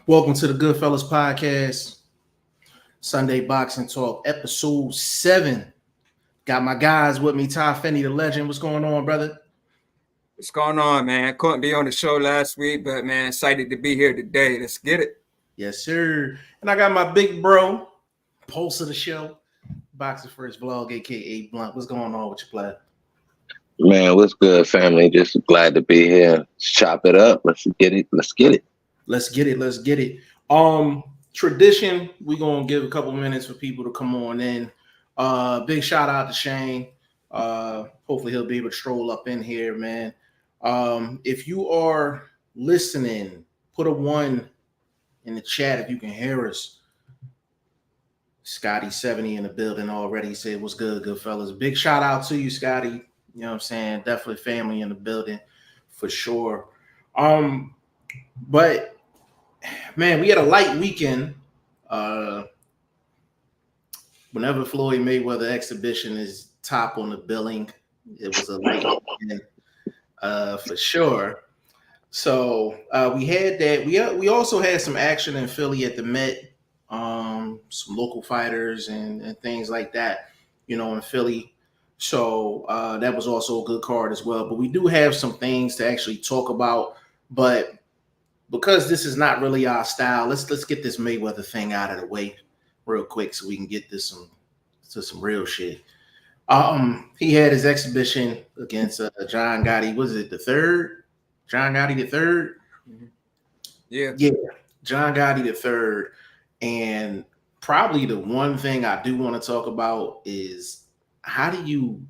Welcome to the Goodfellas podcast, Sunday Boxing Talk, episode 7. Got my guys with me, Ty Finney, the legend. What's going on, brother? What's going on, man? Couldn't be on the show last week, but man, excited to be here today. Let's get it. Yes, sir. And I got my big bro, pulse of the show, Boxing First Vlog, aka Blunt. What's going on with you, player? Man, what's good, family? Just glad to be here. Let's chop it up. Let's get it. Let's get it. Tradition, we're gonna give a couple minutes for people to come on in. Big shout out to Shane. Hopefully he'll be able to stroll up in here, man. If you are listening, put a 1 in the chat if you can hear us. Scotty70 in the building already. He said, what's good, good fellas? Big shout out to you, Scotty. You know what I'm saying? Definitely family in the building for sure. But man, we had a light weekend. Whenever Floyd Mayweather exhibition is top on the billing, it was a light weekend for sure. So we had that. We also had some action in Philly at the Met, some local fighters and things like that, you know, in Philly. So that was also a good card as well. But we do have some things to actually talk about. But because this is not really our style, let's get this Mayweather thing out of the way real quick so we can get this to some real shit. He had his exhibition against John Gotti. Was it the third? John Gotti the third? Yeah, John Gotti the third. And probably the one thing I do want to talk about is how do you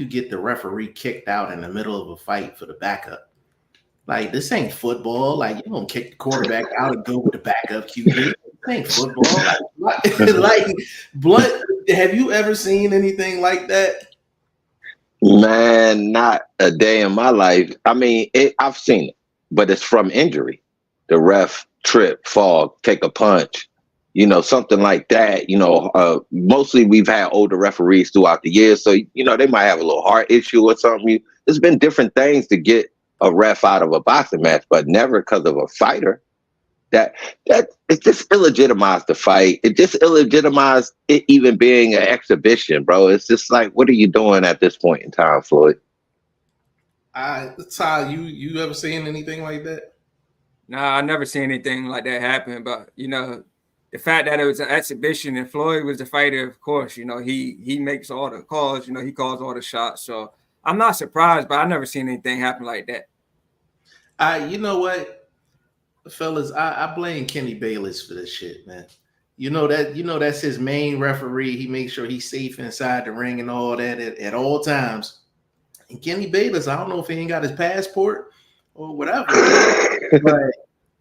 get the referee kicked out in the middle of a fight for the backup? Like, this ain't football. Like, you don't kick the quarterback out and go with the backup QB. This ain't football. Like Blunt, have you ever seen anything like that? Man, not a day in my life. I mean, I've seen it, but it's from injury. The ref trip, fall, take a punch, you know, something like that. You know, mostly we've had older referees throughout the years, so, you know, they might have a little heart issue or something. There's been different things to get a ref out of a boxing match, but never because of a fighter. That it just illegitimized the fight. It just illegitimized it even being an exhibition, bro. It's just like, what are you doing at this point in time, Floyd? Ty, you ever seen anything like that? Nah, I never seen anything like that happen. But you know, the fact that it was an exhibition and Floyd was the fighter, of course, you know, he makes all the calls. You know, he calls all the shots. So I'm not surprised, but I never seen anything happen like that. You know what, fellas, I blame Kenny Bayless for this shit, man. You know that's his main referee. He makes sure he's safe inside the ring and all that at all times. And Kenny Bayless, I don't know if he ain't got his passport or whatever, but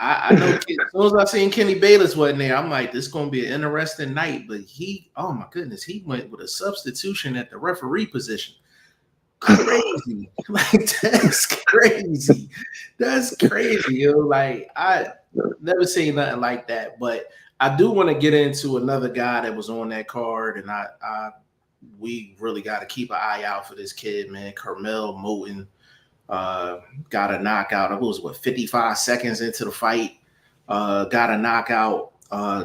I know as soon as I seen Kenny Bayless wasn't there, I'm like, this is gonna be an interesting night. But oh my goodness, he went with a substitution at the referee position. Crazy. Like, that's crazy. That's crazy, yo. Like, I never seen nothing like that. But I do want to get into another guy that was on that card, and we really got to keep an eye out for this kid, man. Carmel Moten got a knockout. It was 55 seconds into the fight. Got a knockout.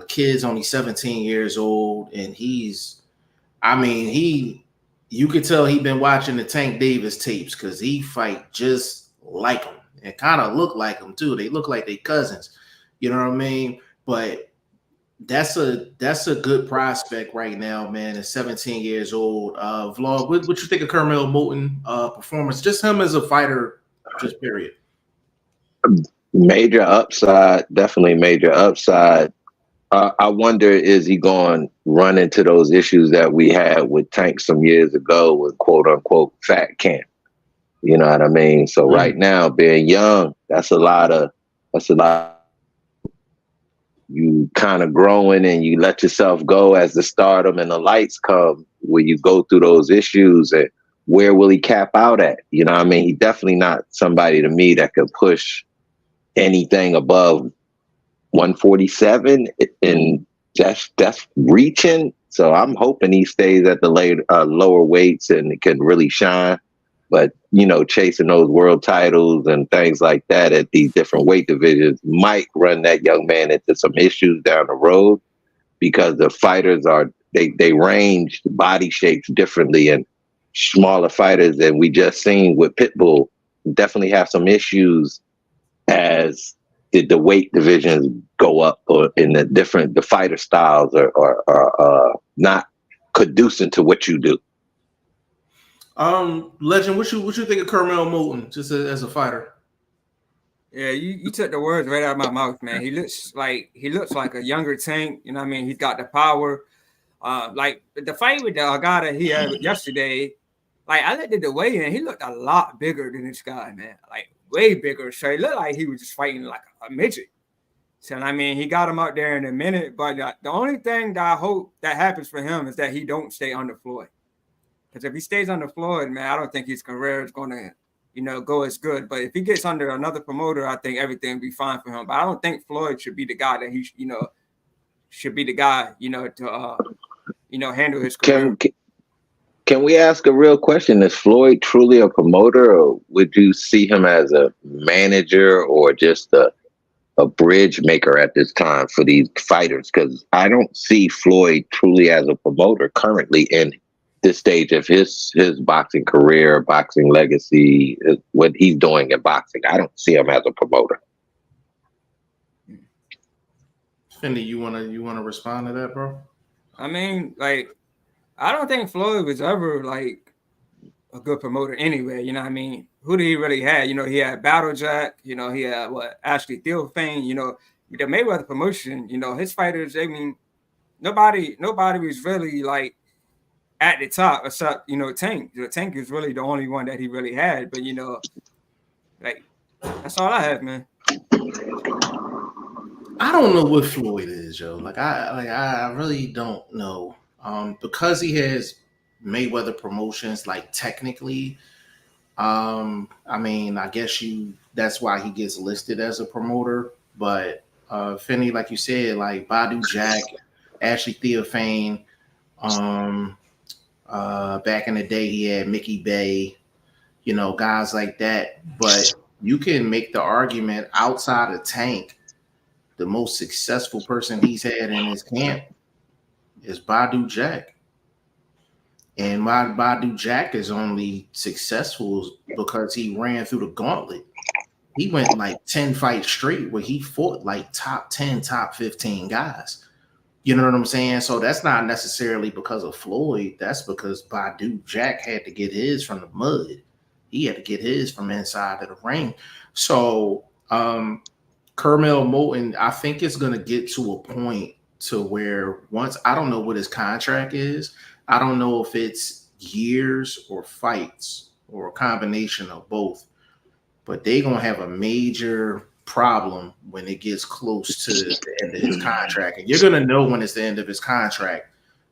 Kid's only 17 years old, and you could tell he'd been watching the Tank Davis tapes because he fight just like him and kind of look like him too. They look like they cousins, you know what I mean? But that's a good prospect right now, man. At 17 years old. Vlog, what you think of Carmel Moten performance? Just him as a fighter, just period. Major upside, definitely major upside. I wonder, is he going to run into those issues that we had with Tank some years ago with quote unquote fat camp? You know what I mean? So right now, being young, that's a lot. You kind of growing and you let yourself go as the stardom and the lights come, where you go through those issues, and where will he cap out at? You know what I mean? He's definitely not somebody to me that could push anything above 147, and that's reaching. So I'm hoping he stays at the lower weights and can really shine. But chasing those world titles and things like that at these different weight divisions might run that young man into some issues down the road, because the fighters they range body shapes differently, and smaller fighters, and we just seen with Pitbull, definitely have some issues as the weight divisions go up, or in the fighter styles are not conducive to what you do. Legend, what you think of Carmel Moulton just as a fighter? Yeah, you took the words right out of my mouth, man. He looks like a younger Tank. You know what I mean? He's got the power. Like the fight with the guy that he had yesterday, like I looked at the weigh-in, he looked a lot bigger than this guy, man. Like way bigger. So it looked like he was just fighting like a midget. So I mean, he got him out there in a minute. But the only thing that I hope that happens for him is that he don't stay under Floyd. Because if he stays under Floyd, man, I don't think his career is going to, go as good. But if he gets under another promoter, I think everything will be fine for him. But I don't think Floyd should be the guy that he, should be the guy, to, handle his career. Can we ask a real question? Is Floyd truly a promoter, or would you see him as a manager or just a bridge maker at this time for these fighters? Because I don't see Floyd truly as a promoter currently in this stage of his boxing career, boxing legacy, what he's doing in boxing. I don't see him as a promoter. Fendi, you wanna respond to that, bro? I mean, like, I don't think Floyd was ever like a good promoter anyway. You know what I mean? Who did he really have? He had Battle Jack. He had Ashley Theophane. The Mayweather promotion. His fighters. I mean, nobody was really like at the top except Tank. Tank is really the only one that he really had. But like that's all I have, man. I don't know what Floyd is, yo. I really don't know. Because he has Mayweather promotions, like technically, I mean, I guess that's why he gets listed as a promoter. But Finney, like you said, like Badu Jack, Ashley Theophane, back in the day he had Mickey Bay, guys like that. But you can make the argument outside of Tank, the most successful person he's had in his camp is Badu Jack. And my Badu Jack is only successful because he ran through the gauntlet. He went like 10 fights straight where he fought like top 10, top 15 guys. You know what I'm saying? So that's not necessarily because of Floyd. That's because Badu Jack had to get his from the mud. He had to get his from inside of the ring. So Carmel Moulton, I think it's going to get to a point to where once, I don't know what his contract is. I don't know if it's years or fights or a combination of both, but they're going to have a major problem when it gets close to the end of his contract. And you're going to know when it's the end of his contract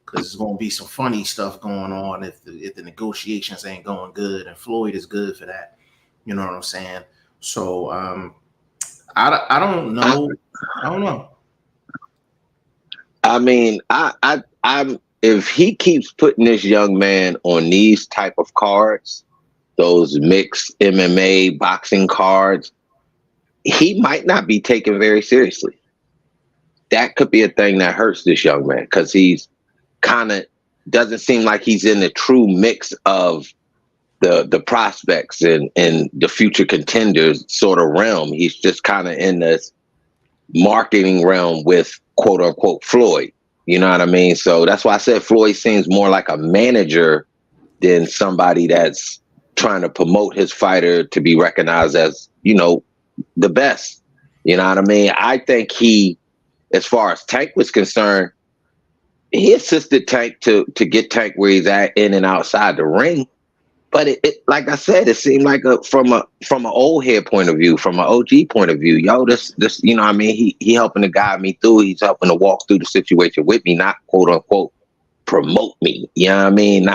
because there's going to be some funny stuff going on if the negotiations ain't going good, and Floyd is good for that. You know what I'm saying? So I don't know. I don't know. I mean, I'm if he keeps putting this young man on these type of cards, those mixed MMA boxing cards, he might not be taken very seriously. That could be a thing that hurts this young man because he's kind of doesn't seem like he's in the true mix of the prospects and the future contenders sort of realm. He's just kind of in this marketing realm with quote unquote Floyd. You know what I mean? So that's why I said Floyd seems more like a manager than somebody that's trying to promote his fighter to be recognized as, the best. You know what I mean? I think he, as far as Tank was concerned, he assisted Tank to get Tank where he's at in and outside the ring. But it like I said, it seemed like from an old head point of view, from an OG point of view, this, you know what I mean? He helping to guide me through. He's helping to walk through the situation with me, not quote unquote promote me. You know what I mean?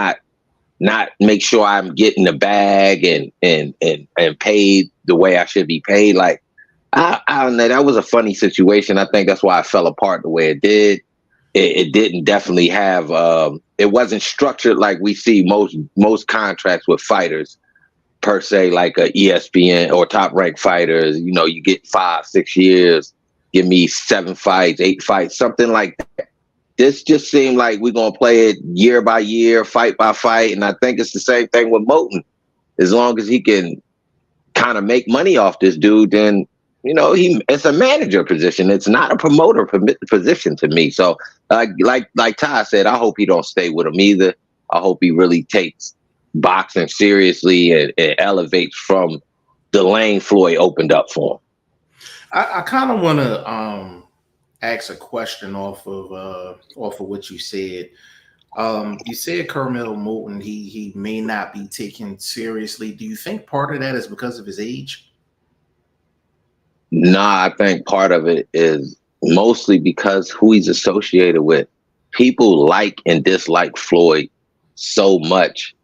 Not make sure I'm getting the bag and paid the way I should be paid. Like I don't know. That was a funny situation. I think that's why I fell apart the way it did. It didn't definitely have. It wasn't structured like we see most contracts with fighters, per se like a ESPN or Top Rank Fighters. You know, you get 5-6 years, give me 7 fights, 8 fights, something like that. This just seemed like we're gonna play it year by year, fight by fight, and I think it's the same thing with Moten. As long as he can kind of make money off this dude, then it's a manager position. It's not a promoter position to me. So, like Ty said, I hope he don't stay with him either. I hope he really takes boxing seriously and elevates from the lane Floyd opened up for him. I kind of want to ask a question off of what you said. You said Carmel Moten, he may not be taken seriously. Do you think part of that is because of his age? Nah, I think part of it is mostly because who he's associated with. People like and dislike Floyd so much.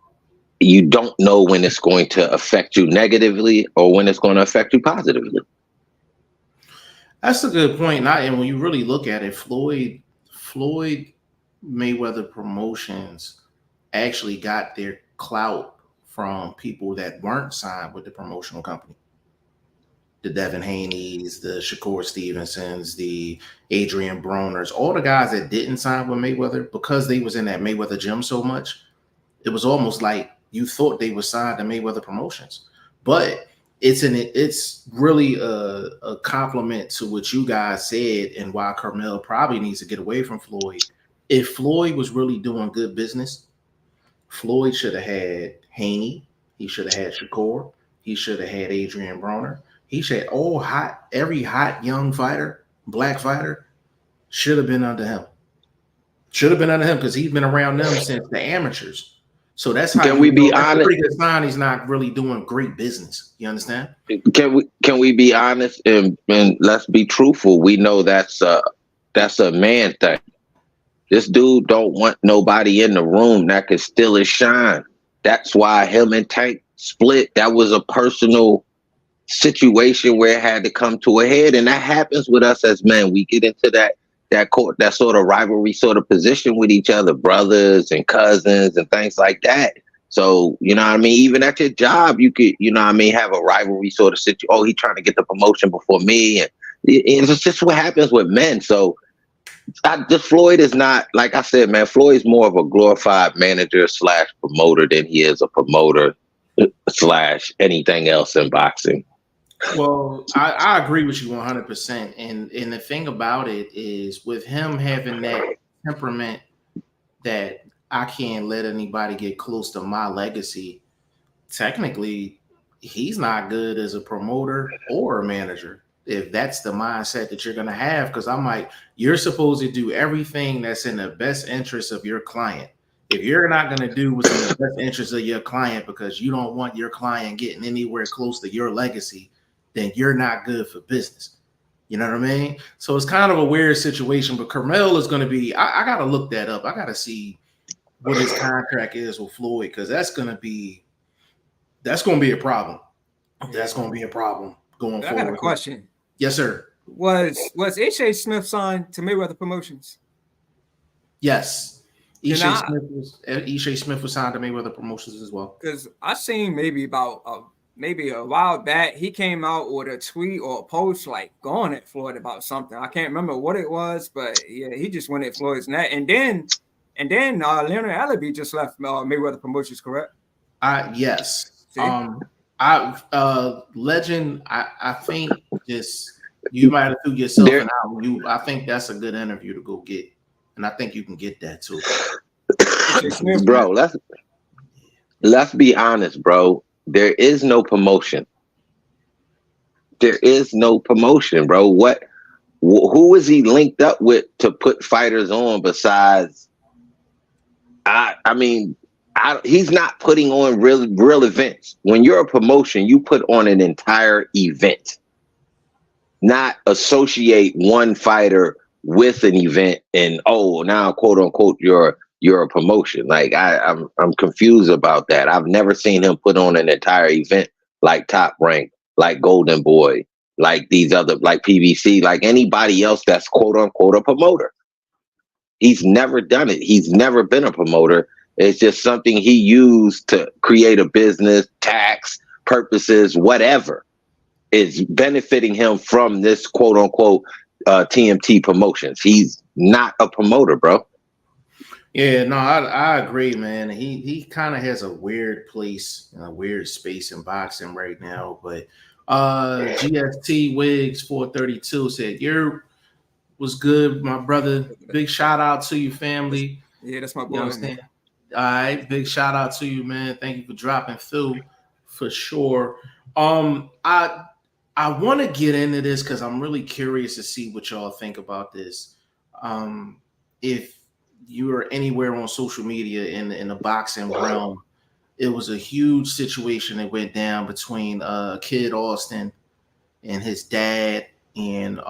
You don't know when it's going to affect you negatively or when it's going to affect you positively. That's a good point. And when you really look at it, Floyd Mayweather Promotions actually got their clout from people that weren't signed with the promotional company. The Devin Haney's, the Shakur Stevensons, the Adrian Broners, all the guys that didn't sign with Mayweather, because they was in that Mayweather gym so much, it was almost like you thought they were signed to Mayweather Promotions. But it's really a compliment to what you guys said and why Carmel probably needs to get away from Floyd. If Floyd was really doing good business, Floyd should have had Haney. He should have had Shakur. He should have had Adrian Broner. He said, every hot young fighter, black fighter, should have been under him. Should have been under him because he's been around them since the amateurs. So that's how. Can we be honest? That's a pretty good sign he's not really doing great business. You understand? Can we be honest and let's be truthful? We know that's a man thing. This dude don't want nobody in the room that can steal his shine. That's why him and Tank split. That was a personal situation where it had to come to a head, and that happens with us as men. We get into that sort of rivalry sort of position with each other, brothers and cousins and things like that. So, you know what I mean? Even at your job, you could, you know what I mean, have a rivalry sort of situation. Oh, he's trying to get the promotion before me. And it's just what happens with men. So Floyd is not, like I said, man, Floyd's more of a glorified manager / promoter than he is a promoter / anything else in boxing. Well, I agree with you 100%. And the thing about it is, with him having that temperament that I can't let anybody get close to my legacy, technically, he's not good as a promoter or a manager if that's the mindset that you're going to have. Because you're supposed to do everything that's in the best interest of your client. If you're not going to do what's in the best interest of your client because you don't want your client getting anywhere close to your legacy, then you're not good for business. You know what I mean? So it's kind of a weird situation, but Carmel is going to be, I got to look that up. I got to see what his contract is with Floyd, because that's going to be a problem. That's going to be a problem going forward. I got a question. Yes, sir. Was H.A. Smith signed to Mayweather Promotions? Yes. H.A. Smith was signed to Mayweather Promotions as well. Because I seen maybe a while back, he came out with a tweet or a post like going at Floyd about something. I can't remember what it was, but yeah, he just went at Floyd's neck. And then Leonard Allaby just left Mayweather Promotions, correct? Yes. See? Legend. I think you might have threw yourself an out. I think that's a good interview to go get, and I think you can get that too. Bro, let's be honest, bro. There is no promotion. There is no promotion, bro. Who is he linked up with to put fighters on besides? He's not putting on real events. When you're a promotion, you put on an entire event, not associate one fighter with an event and now quote unquote you're a promotion. Like I'm confused about that. I've never seen him put on an entire event like Top Rank, like Golden Boy, like these other, like PBC, like anybody else that's quote unquote a promoter. He's never done it. He's never been a promoter. It's just something he used to create a business, tax, purposes, whatever, is benefiting him from this quote unquote TMT promotions. He's not a promoter, bro. Yeah, no, I agree, man. He kind of has a weird place, a weird space in boxing right now. But GST Wigs 432 said, "You're was good, my brother. Big shout out to you, family. Yeah, that's my You know boy, what I'm man. saying? All right, big shout out to you, man. Thank you for dropping through for sure. I want to get into this because I'm really curious to see what y'all think about this. If you are anywhere on social media in the boxing realm, it was a huge situation that went down between Kid Austin and his dad and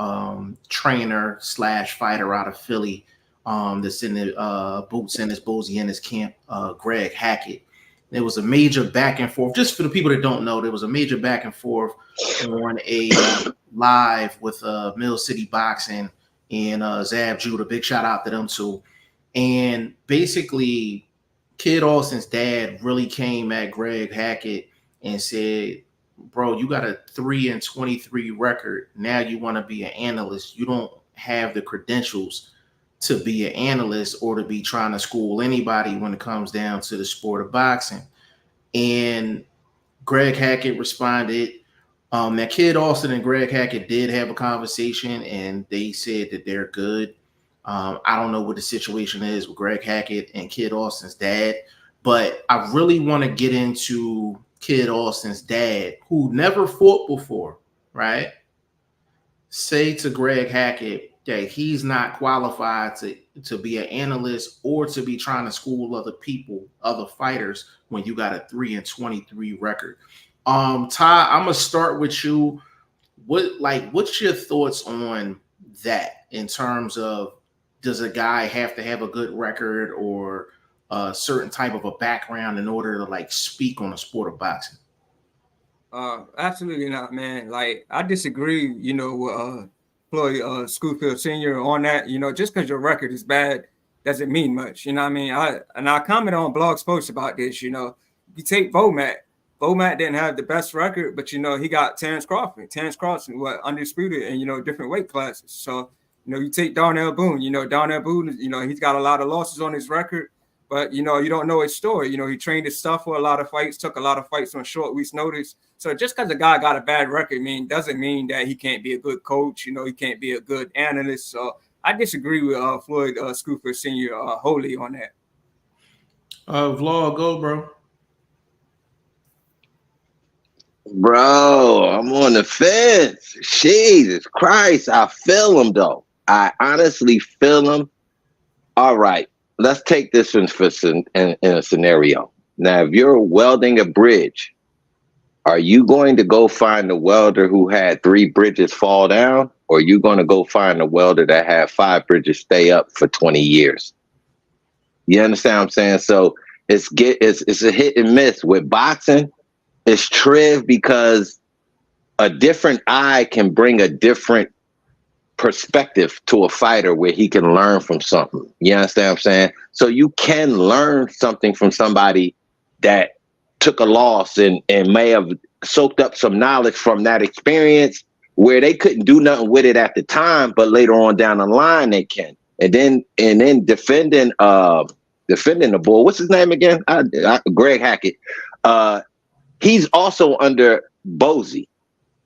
trainer slash fighter out of Philly, that's in the boots in his Boozy in his camp, Greg Hackett. There was a major back and forth. Just for the people that don't know, there was a major back and forth on a live with Mill City Boxing and Zab Judah. Big shout out to them too. And basically, Kid Austin's dad really came at Greg Hackett and said, bro, you got a 3-23 record. Now you want to be an analyst. You don't have the credentials to be an analyst or to be trying to school anybody when it comes down to the sport of boxing. And Greg Hackett responded. That Kid Austin and Greg Hackett did have a conversation, and they said that they're good. I don't know what the situation is with Greg Hackett and Kid Austin's dad, but I really want to get into Kid Austin's dad, who never fought before, right? Say to Greg Hackett that he's not qualified to be an analyst or to be trying to school other people, other fighters, when you got a 3-23 record. Ty, I'm gonna start with you. What's your thoughts on that in terms of, does a guy have to have a good record or a certain type of a background in order to like speak on a sport of boxing? Absolutely not, man. Like I disagree, with Floyd Schofield Sr. on that. Just because your record is bad doesn't mean much. You know what I mean? I comment on blog posts about this. You take Vomat. Vomat didn't have the best record, but he got Terrence Crawford. Terrence Crawford, undisputed in different weight classes. So, you take Darnell Boone. Darnell Boone, he's got a lot of losses on his record. But, you don't know his story. He trained his stuff for a lot of fights, took a lot of fights on short week's notice. So just because a guy got a bad record doesn't mean that he can't be a good coach. He can't be a good analyst. So I disagree with Floyd Schofield Sr. Wholly on that. Vlog, go, bro. Bro, I'm on the fence. Jesus Christ. I feel him, though. I honestly feel him. All right. Let's take this in a scenario. Now, if you're welding a bridge, are you going to go find a welder who had 3 bridges fall down? Or are you going to go find a welder that had 5 bridges stay up for 20 years? You understand what I'm saying? So it's a hit and miss. With boxing, it's triv because a different eye can bring a different perspective to a fighter where he can learn from something. You understand what I'm saying? So you can learn something from somebody that took a loss and may have soaked up some knowledge from that experience where they couldn't do nothing with it at the time, but later on down the line they can. And then defending the bull. What's his name again? Greg Hackett. He's also under Boozy.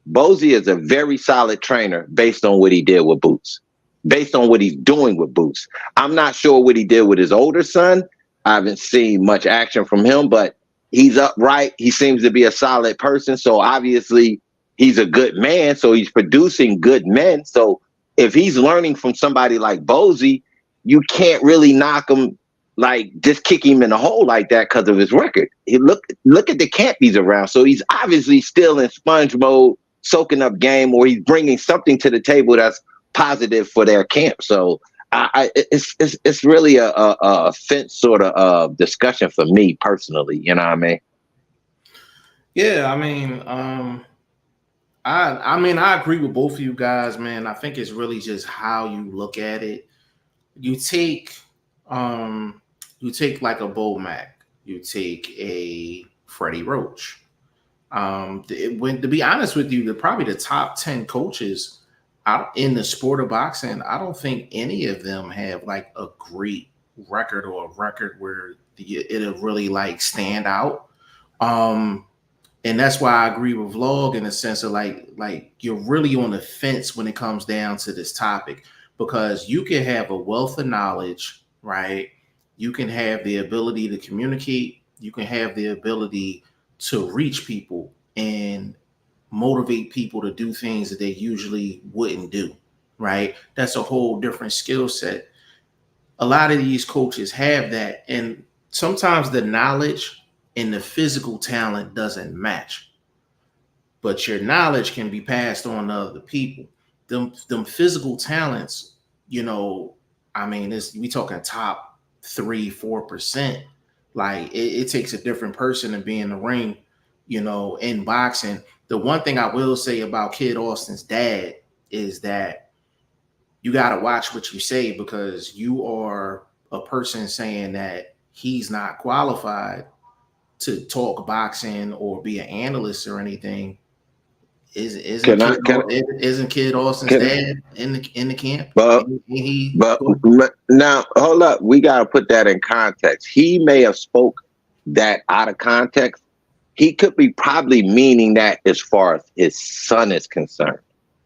Boozy is a very solid trainer based on what he did with Boots, based on what he's doing with Boots. I'm not sure what he did with his older son. I haven't seen much action from him, but he's upright. He seems to be a solid person. So obviously he's a good man. So he's producing good men. So if he's learning from somebody like Boozy, you can't really knock him, like just kick him in the hole like that because of his record. Look at the camp he's around. So he's obviously still in sponge mode, soaking up game, or he's bringing something to the table that's positive for their camp. So it's really a fence sort of discussion for me personally. You know what I mean? Yeah, I agree with both of you guys, man. I think it's really just how you look at it. You take like a Bo Mac, you take a Freddie Roach. When to be honest with you, probably the top 10 coaches out in the sport of boxing, I don't think any of them have like a great record or a record where it'll really like stand out. Um, and that's why I agree with Vlog in the sense of like you're really on the fence when it comes down to this topic because you can have a wealth of knowledge, right? You can have the ability to communicate, you can have the ability to reach people and motivate people to do things that they usually wouldn't do, right? That's a whole different skill set. A lot of these coaches have that, and sometimes the knowledge and the physical talent doesn't match, but your knowledge can be passed on to other people. Them physical talents, you know, I mean, we talking top 3-4%. Like it takes a different person to be in the ring, you know, in boxing. The one thing I will say about Kid Austin's dad is that you got to watch what you say because you are a person saying that he's not qualified to talk boxing or be an analyst or anything. Isn't Kid Austin's dad in the camp? But now hold up, we got to put that in context. He may have spoke that out of context. He could be probably meaning that as far as his son is concerned,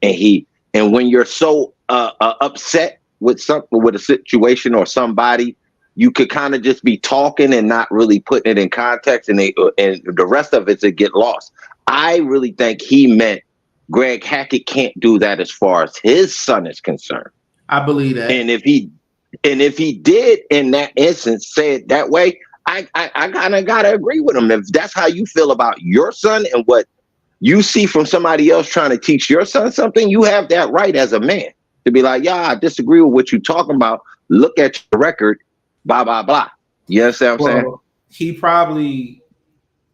and when you're so upset with something, with a situation or somebody, you could kind of just be talking and not really putting it in context, and the rest of it to get lost. I really think he meant Greg Hackett can't do that as far as his son is concerned. I believe that. And if he did in that instance say it that way, I kind of gotta agree with him. If that's how you feel about your son and what you see from somebody else trying to teach your son something, you have that right as a man to be like, yeah, I disagree with what you're talking about. Look at your record, blah, blah, blah. You understand what I'm saying? He probably,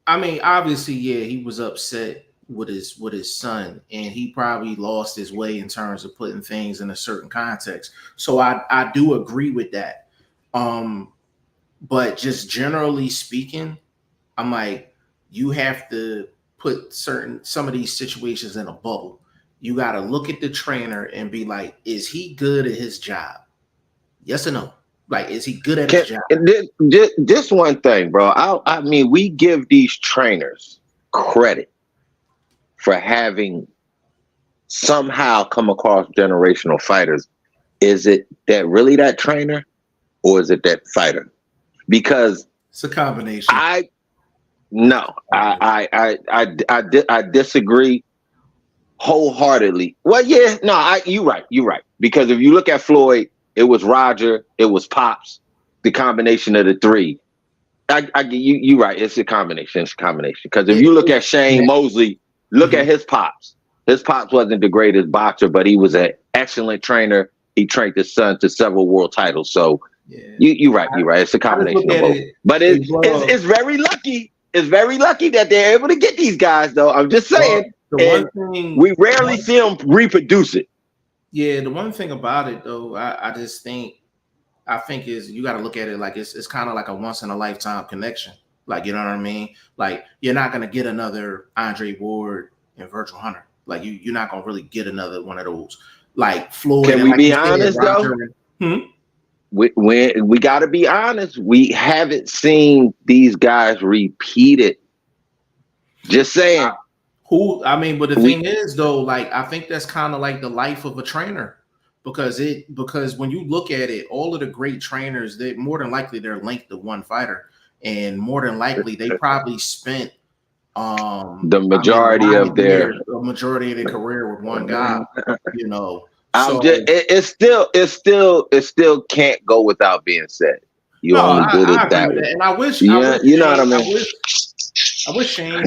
I mean, obviously, yeah, he was upset with his son, and he probably lost his way in terms of putting things in a certain context. So I do agree with that. But just generally speaking, I'm like, you have to put some of these situations in a bubble. You got to look at the trainer and be like, is he good at his job? Yes or no? Like, is he good at his job? This one thing, bro. I mean, we give these trainers credit for having somehow come across generational fighters. Is it that really that trainer, or is it that fighter? Because it's a combination. I disagree wholeheartedly. Well, yeah, no, you're right. Because if you look at Floyd, it was Roger, it was Pops, the combination of the three. You're right. It's a combination. Because if you look at Shane Mosley, look at his pops. His pops wasn't the greatest boxer, but he was an excellent trainer. He trained his son to several world titles. So you're right. It's a combination of both. But it's very lucky. It's very lucky that they're able to get these guys, though. I'm just saying. We rarely see them reproduce it. Yeah, the one thing about it, though, I think is you got to look at it like it's kind of like a once in a lifetime connection. Like, you know what I mean? Like, you're not going to get another Andre Ward and Virgil Hunter. Like, you're not going to really get another one of those. Like, Floyd. Can we be honest, though? We got to be honest. We haven't seen these guys repeat it. Just saying. But the thing is, though, like, I think that's kind of like the life of a trainer. Because when you look at it, all of the great trainers, they more than likely they're linked to one fighter. And more than likely, they probably spent the majority of their career with one guy. You know, it still can't go without being said. Only did it that way. And I wish, you know what I mean. I wish Shane.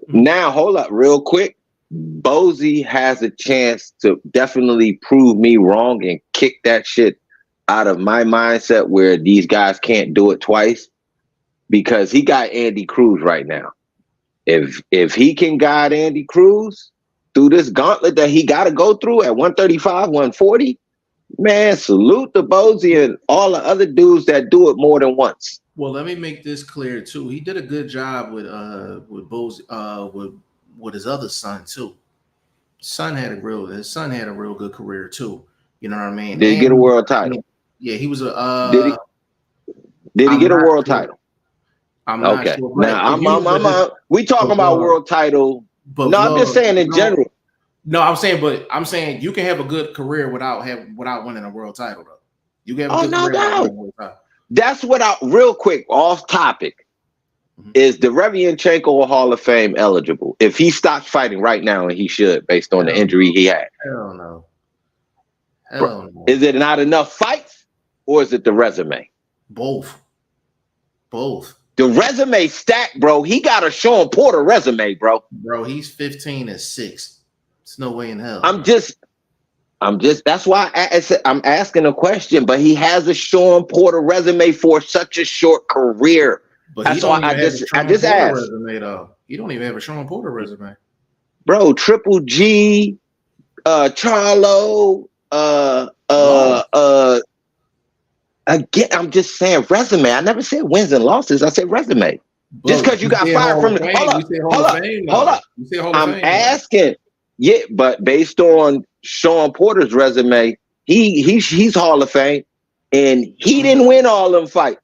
Now, hold up, real quick. Bozy has a chance to definitely prove me wrong and kick that shit out of my mindset where these guys can't do it twice, because he got Andy Cruz right now. If he can guide Andy Cruz through this gauntlet that he got to go through at 135, 140, man, salute to Bozy and all the other dudes that do it more than once. Well, let me make this clear too. He did a good job with Bose with his other son too. His son had a real good career too. You know what I mean? Did he get a world title? Yeah, he was a Did he? Did he I'm get a not world sure. title? I'm not Okay. sure. Now we talking but about Vlog, world title. but No, I'm just Vlog, saying in no, general. no, I'm saying you can have a good career without winning a world title though. You can have a Oh, good no career without winning doubt. a world title. That's what I real quick off topic. Mhm. Is Derevianchenko a Hall of Fame eligible? If he stops fighting right now, and he should, based on the Hell injury he had. Hell no. Bro, Hell no. is it not enough fights, or is it the resume? Both. Both. The resume stacked, bro. He got a Sean Porter resume, bro. Bro, he's 15-6. It's no way in hell. I'm just. That's why I'm asking a question. But he has a Sean Porter resume for such a short career. But That's why I just Porter asked. resume though. You don't even have a Sean Porter resume. Bro, Triple G, Charlo, again, I'm just saying resume. I never said wins and losses. I said resume. But Just because you got fired from the hold up. You say Hall of I'm Fame. asking. Yeah, but based on Sean Porter's resume, he's Hall of Fame, and he didn't win all them fights.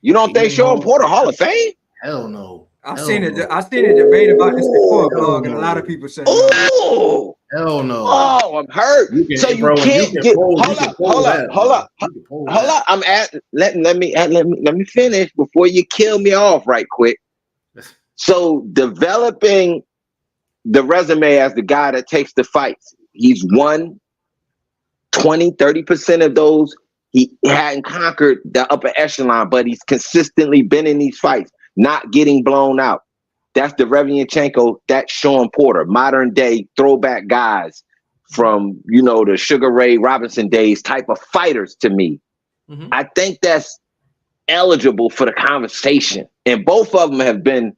You don't think Sean Porter Hall of Fame? Hell no. I've seen it. I've seen a debate about this before, Vlog, and a lot of people say, "Oh, hell no! Oh, I'm hurt." So you can't get. Hold up. I'm at. Let me finish before you kill me off right quick. So developing the resume as the guy that takes the fights, he's won 20-30% of those. He hadn't conquered the upper echelon, but he's consistently been in these fights, not getting blown out. That's Derevianchenko, that's Sean Porter, modern day throwback guys from, the Sugar Ray Robinson days type of fighters to me. Mm-hmm. I think that's eligible for the conversation. And both of them have been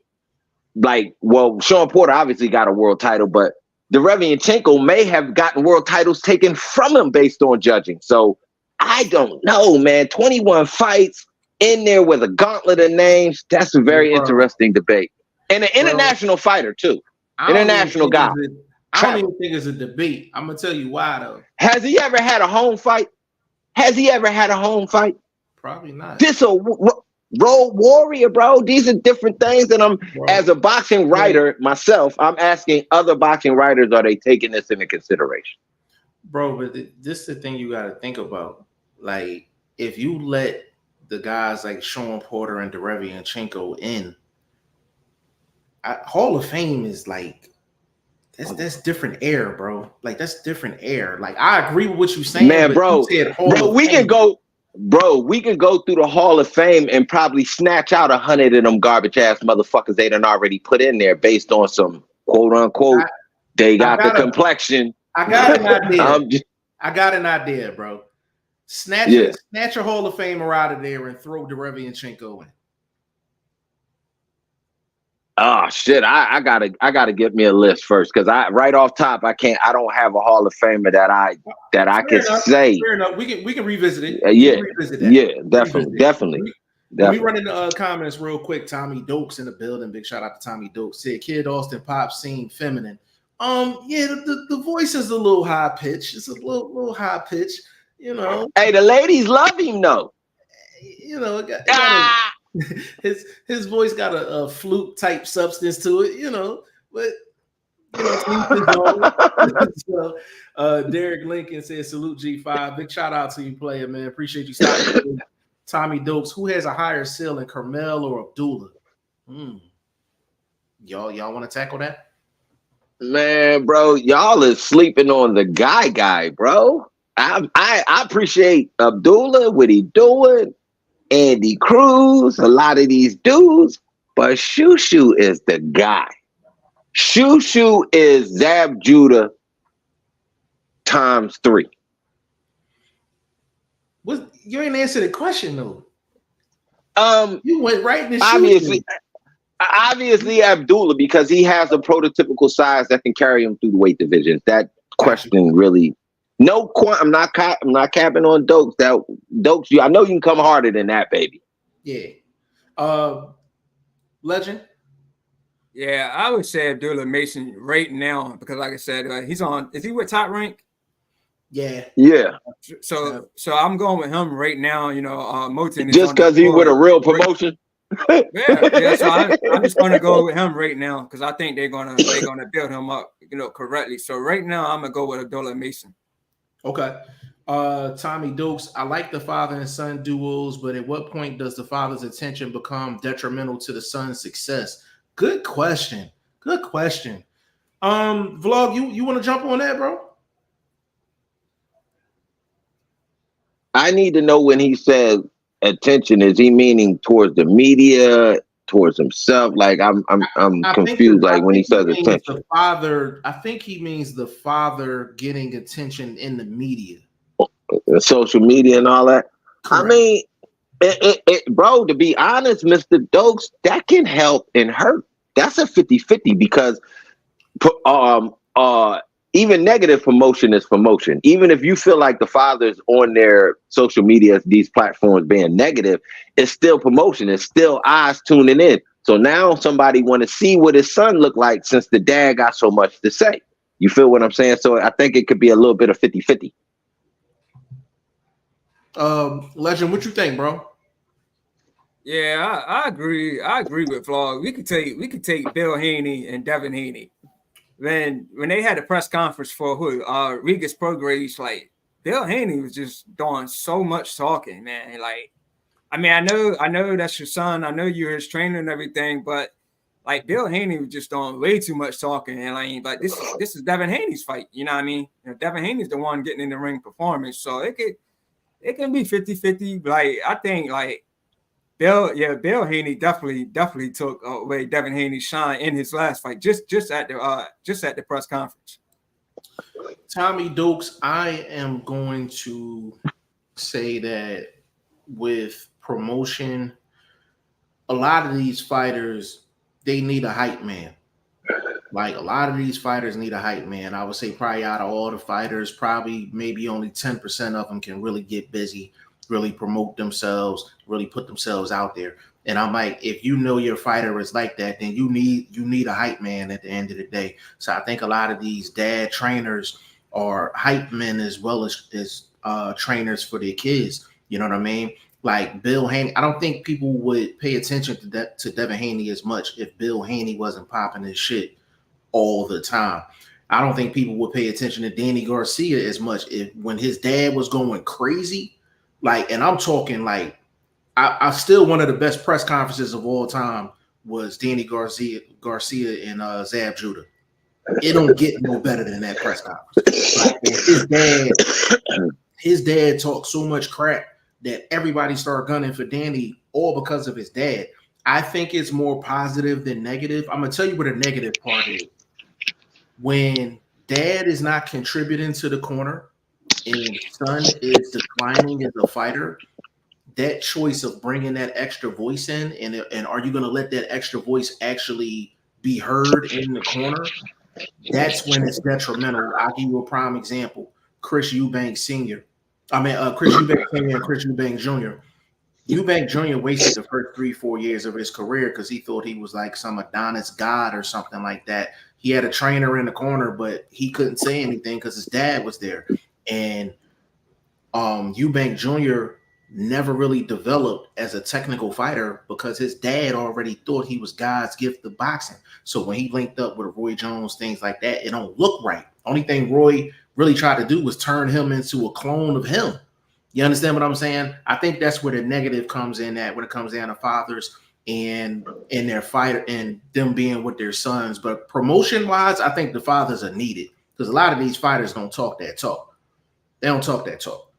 Sean Porter obviously got a world title, but Derevianchenko may have gotten world titles taken from him based on judging. So I don't know, man. 21 fights in there with a gauntlet of names. That's a very interesting debate. And an international fighter, too. International guy. I don't even think it's a debate. I'm going to tell you why, though. Has he ever had a home fight? Probably not. This a road warrior, bro. These are different things. And as a boxing writer myself, I'm asking other boxing writers, are they taking this into consideration? Bro, but this is the thing you got to think about. Like, if you let the guys like Sean Porter and Derevianchenko in, Hall of Fame is like, that's different air, bro. Like, that's different air. Like, I agree with what you're saying. Man, bro, we can go through the Hall of Fame and probably snatch out 100 of them garbage ass motherfuckers they done already put in there based on some quote unquote, they got the complexion. I got an idea. I got an idea, bro. Snatch a Hall of Famer out of there and throw Derevianchenko in. Oh shit! I gotta get me a list first because right off top I don't have a Hall of Famer that I can say. Fair enough. We can revisit it. Definitely. Let me run into comments real quick. Tommy Dokes in the building. Big shout out to Tommy Dokes. Said Kid Austin Pop seemed feminine. The voice is a little high pitched. It's a little high pitched. Hey, the ladies love him though. His voice got a flute type substance to it, but so, Derek Lincoln says salute G5. Big shout out to you, player, man. Appreciate you stopping. Tommy Dokes, who has a higher ceiling, Carmel or Abdullah? Y'all want to tackle that? Man, bro, y'all is sleeping on the guy, bro. I appreciate Abdullah, what he doing. Andy Cruz, a lot of these dudes, but Shushu is the guy. Shushu is Zab Judah times 3. You ain't answered the question though. You went right in the obviously Abdullah, because he has a prototypical size that can carry him through the weight divisions. That question really. No, I'm not capping on Dokes. I know you can come harder than that, baby. Yeah. Legend. Yeah, I would say Abdullah Mason right now because, like I said, he's on. Is he with Top Rank? Yeah. Yeah. So I'm going with him right now. Moten is Just on the because he with floor. a real promotion. Yeah. So I'm just gonna go with him right now because I think they're gonna build him up, correctly. So right now I'm gonna go with Abdullah Mason. Okay. Tommy Dukes, I like the father and son duels, but at what point does the father's attention become detrimental to the son's success? Good question. Good question. Vlog, you want to jump on that, bro? I need to know when he says attention, is he meaning towards the media, towards himself? Like I'm confused. Like when he says attention, the father. I think he means the father getting attention in the media, social media, and all that. Correct. I mean, bro. To be honest, Mr. Dokes, that can help and hurt. That's a 50-50 because even negative promotion is promotion. Even if you feel like the father's on their social media, these platforms being negative, it's still promotion. It's still eyes tuning in. So now somebody want to see what his son look like since the dad got so much to say. You feel what I'm saying? So I think it could be a little bit of 50-50. Legend, what you think, bro? Yeah, I agree. I agree with Vlog. We could take Bill Haney and Devin Haney. When they had a press conference for Regis Prograis, like Bill Haney was just doing so much talking, man. Like, I mean, I know that's your son. I know you're his trainer and everything, but like Bill Haney was just doing way too much talking. And like this is Devin Haney's fight. You know what I mean? Devin Haney's the one getting in the ring performing. So it can be 50-50. Like I think like Bill Haney definitely took away Devin Haney's shine in his last fight, just at the press conference. Tommy Dukes, I am going to say that with promotion, a lot of these fighters, they need a hype man. Like a lot of these fighters need a hype man. I would say probably out of all the fighters, probably maybe only 10% of them can really get busy, really promote themselves, really put themselves out there. And I'm like, if you know your fighter is like that, then you need a hype man at the end of the day. So I think a lot of these dad trainers are hype men as well as trainers for their kids. You know what I mean? Like Bill Haney, I don't think people would pay attention to Devin Haney as much if Bill Haney wasn't popping his shit all the time. I don't think people would pay attention to Danny Garcia as much when his dad was going crazy. Like, and I'm talking like, I still one of the best press conferences of all time was Danny Garcia and Zab Judah. It don't get no better than that press conference. Like, his dad talked so much crap that everybody started gunning for Danny all because of his dad. I think it's more positive than negative. I'm gonna tell you what the negative part is. When dad is not contributing to the corner and son is declining as a fighter, that choice of bringing that extra voice in, and are you going to let that extra voice actually be heard in the corner? That's when it's detrimental. I'll give you a prime example. Chris Eubank Sr. Chris Eubank Sr. and Chris Eubank Jr. Eubank Jr. wasted the first 3-4 years of his career because he thought he was like some Adonis god or something like that. He had a trainer in the corner, but he couldn't say anything because his dad was there. And Eubank Jr. never really developed as a technical fighter because his dad already thought he was God's gift to boxing. So when he linked up with Roy Jones, things like that, it don't look right. Only thing Roy really tried to do was turn him into a clone of him. You understand what I'm saying? I think that's where the negative comes in at when it comes down to fathers and their fighter and them being with their sons. But promotion wise, I think the fathers are needed because a lot of these fighters don't talk that talk. They don't talk that talk.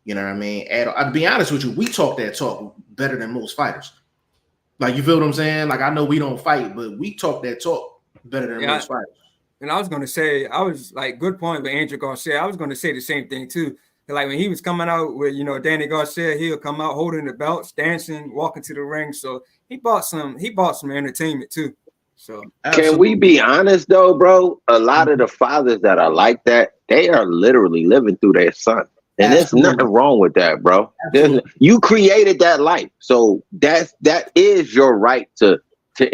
You know what I mean? And I'll be honest with you, we talk that talk better than most fighters. Like, you feel what I'm saying? Like, I know we don't fight, but we talk that talk better than most fighters. And I was going to say, I was like, good point with Andrew Garcia. I was going to say the same thing too. Like when he was coming out with, Danny Garcia, he'll come out holding the belts, dancing, walking to the ring. So he bought some entertainment too. So can we be honest though, bro? A lot of the fathers that are like that, they are literally living through their son. And there's nothing Absolutely. wrong with that, bro. Absolutely. You created that life, so that is your right to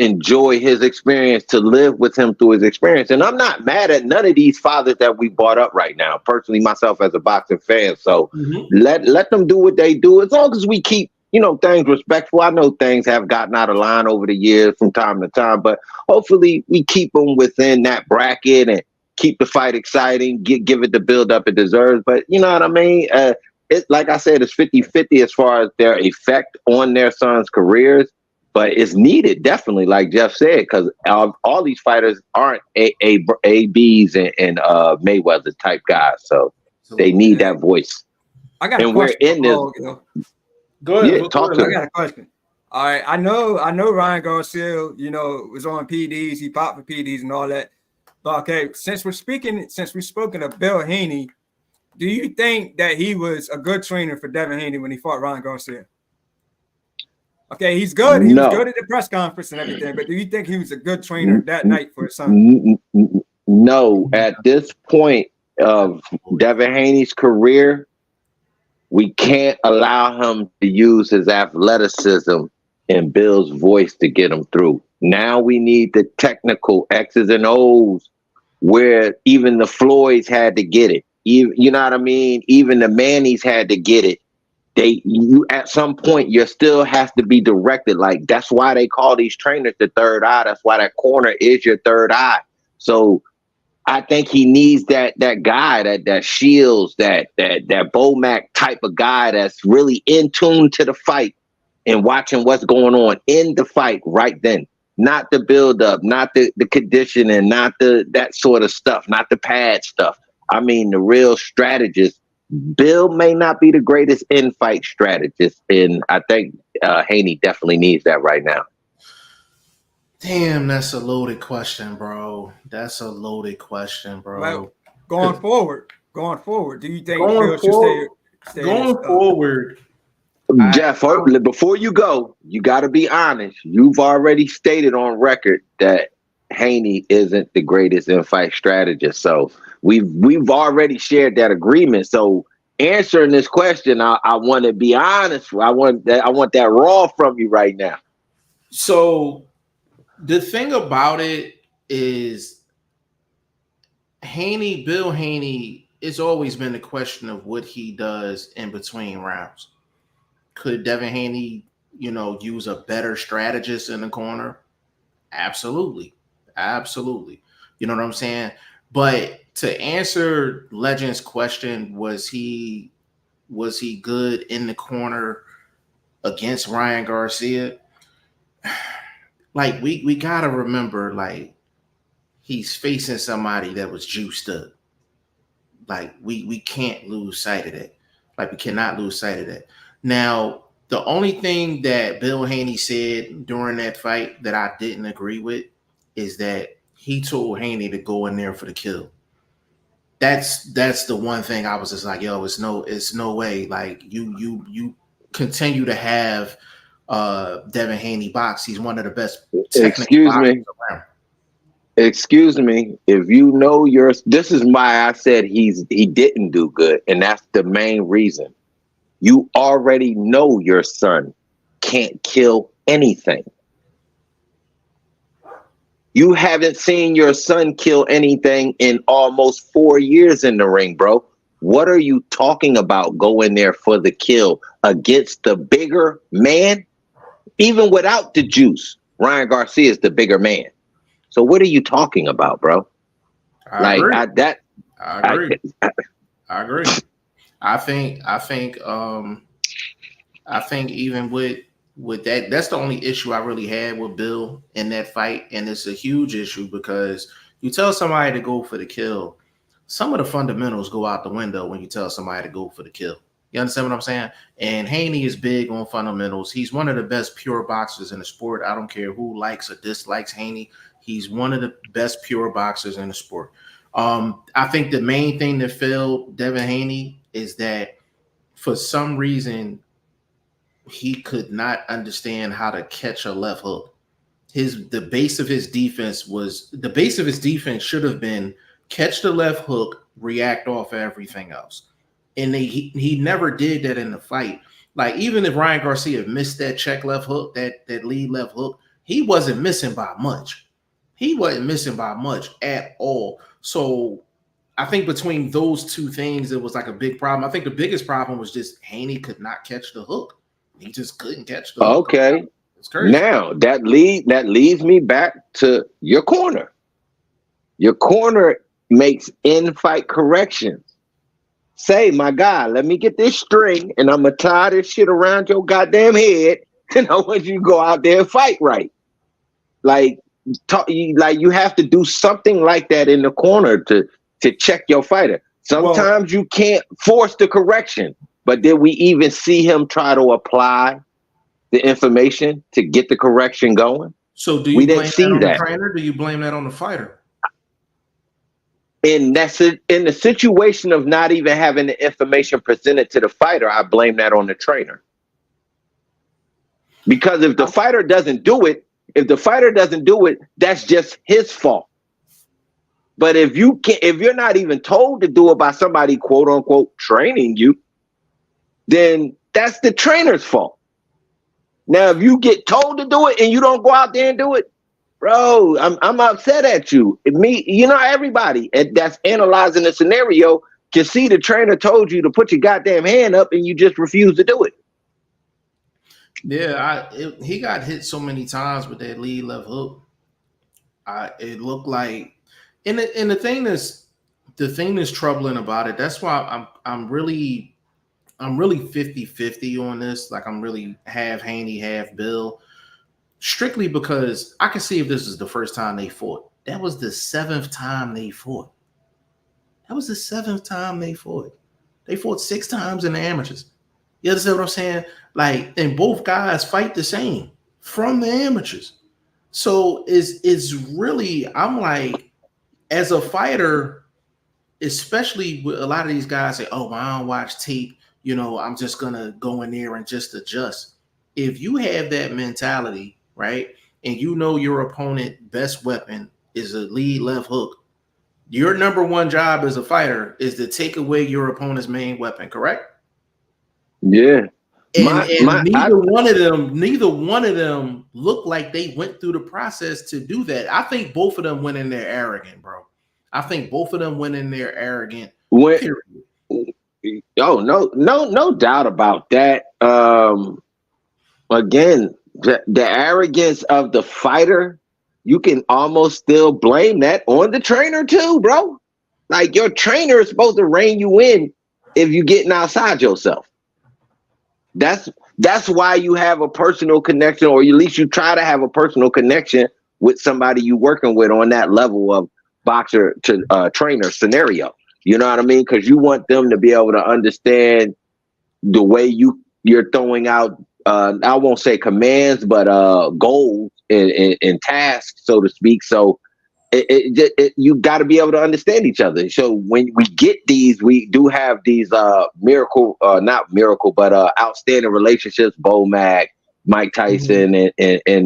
enjoy his experience, to live with him through his experience. And I'm not mad at none of these fathers that we brought up right now. Personally, myself as a boxing fan, so Mhm. let them do what they do as long as we keep things respectful. I know things have gotten out of line over the years from time to time, but hopefully we keep them within that bracket and keep the fight exciting, give it the build up it deserves. But you know what I mean? It, like I said, it's 50-50 as far as their effect on their sons' careers, but it's needed definitely, like Jeff said, because all these fighters aren't ABs and Mayweather type guys, so they Absolutely. need that voice. I got a And we're question for in this. Paul, yo. Go ahead. Yeah, Go talk ahead. to I me. got a question. All right, I know Ryan Garcia, was on PDs, he popped for PDs and all that. But okay, since we've spoken of Bill Haney, do you think that he was a good trainer for Devin Haney when he fought Ryan Garcia? Okay, he's good. He was good No. at the press conference and everything, but do you think he was a good trainer that night for his son? No. At this point of Devin Haney's career, we can't allow him to use his athleticism and Bill's voice to get him through. Now we need the technical X's and O's where even the Floyds had to get it. You know what I mean? Even the Mannies had to get it. You at some point you still has to be directed. Like that's why they call these trainers the third eye. That's why that corner is your third eye. So I think he needs that guy, that Shields, that Bomac type of guy that's really in tune to the fight and watching what's going on in the fight right then. Not the build up, not the conditioning, not that sort of stuff, not the pad stuff. I mean the real strategist. Bill may not be the greatest in-fight strategist, and I think Haney definitely needs that right now. Damn, that's a loaded question, bro. That's a loaded question, Well, bro. going forward, do you think Going Bill should stay? forward, going forward, Jeff, before you go, you got to be honest. You've already stated on record that Haney isn't the greatest in-fight strategist. So we've already shared that agreement. So answering this question, I want to be honest. I want that raw from you right now. So the thing about it is Bill Haney, it's always been the question of what he does in between rounds. Could Devin Haney, use a better strategist in the corner? Absolutely. Absolutely. You know what I'm saying? But to answer Legend's question, was he good in the corner against Ryan Garcia? Like we gotta remember, like he's facing somebody that was juiced up. Like we can't lose sight of that. Like we cannot lose sight of that. Now, the only thing that Bill Haney said during that fight that I didn't agree with is that he told Haney to go in there for the kill. That's the one thing I was just like, yo, it's no way. Like you continue to have Devin Haney box. He's one of the best technical Excuse boxers me. around. Excuse me. If you know this is why I said he didn't do good, and that's the main reason. You already know your son can't kill anything. You haven't seen your son kill anything in almost 4 years in the ring, bro. What are you talking about going there for the kill against the bigger man? Even without the juice, Ryan Garcia is the bigger man. So what are you talking about, bro? I agree. I agree. I, I agree. I think even with that's the only issue I really had with Bill in that fight, and it's a huge issue because you tell somebody to go for the kill, some of the fundamentals go out the window when you tell somebody to go for the kill. You understand what I'm saying? And Haney is big on fundamentals. He's one of the best pure boxers in the sport. I don't care who likes or dislikes Haney. He's one of the best pure boxers in the sport. I think the main thing that failed Devin Haney is that for some reason he could not understand how to catch a left hook. The base of his defense should have been catch the left hook, react off everything else. and he never did that in the fight. Like even if Ryan Garcia missed that check left hook, that lead left hook, he wasn't missing by much. He wasn't missing by much at all. So I think between those two things, it was like a big problem. I think the biggest problem was just Haney could not catch the hook. He just couldn't catch the hook. Okay. It's crazy. Now that leads me back to your corner. Your corner makes in-fight corrections. Say, my guy, let me get this string and I'm gonna tie this shit around your goddamn head, and I want you to go out there and fight right. Like you have to do something like that in the corner to check your fighter. Sometimes you can't force the correction, but did we even see him try to apply the information to get the correction going? So do you blame that on the trainer? Do you blame that on the fighter? And that's it. In the situation of not even having the information presented to the fighter, I blame that on the trainer. Because if the fighter doesn't do it, that's just his fault. But if you're not even told to do it by somebody quote unquote training you, then that's the trainer's fault. Now, if you get told to do it and you don't go out there and do it, bro, I'm upset at you. Everybody that's analyzing the scenario can see the trainer told you to put your goddamn hand up and you just refuse to do it. Yeah, he got hit so many times with that lead left hook. It looked like, and the thing that's troubling about it. That's why I'm really 50-50 on this. Like I'm really half Haney, half Bill. Strictly because I can see if this is the first time they fought. That was the 7th time they fought. They fought 6 times in the amateurs. You understand what I'm saying? Like, and both guys fight the same from the amateurs. So it's really, I'm like, as a fighter, especially with a lot of these guys say, oh, I don't watch tape. I'm just going to go in there and just adjust. If you have that mentality, right, and your opponent best weapon is a lead left hook, your number one job as a fighter is to take away your opponent's main weapon, correct? Yeah. Neither one of them looked like they went through the process to do that. I think both of them went in there arrogant, bro. Period. Oh, no doubt about that. Again, the arrogance of the fighter, you can almost still blame that on the trainer too, bro. Like your trainer is supposed to rein you in if you're getting outside yourself. That's why you have a personal connection, or at least you try to have a personal connection with somebody you working with on that level of boxer to trainer scenario. You know what I mean? Because you want them to be able to understand the way you're throwing out, I won't say commands, but goals and tasks, so to speak. So you got to be able to understand each other. So when we get these, we do have these not miracle, but outstanding relationships. Bo Mac, Mike Tyson, and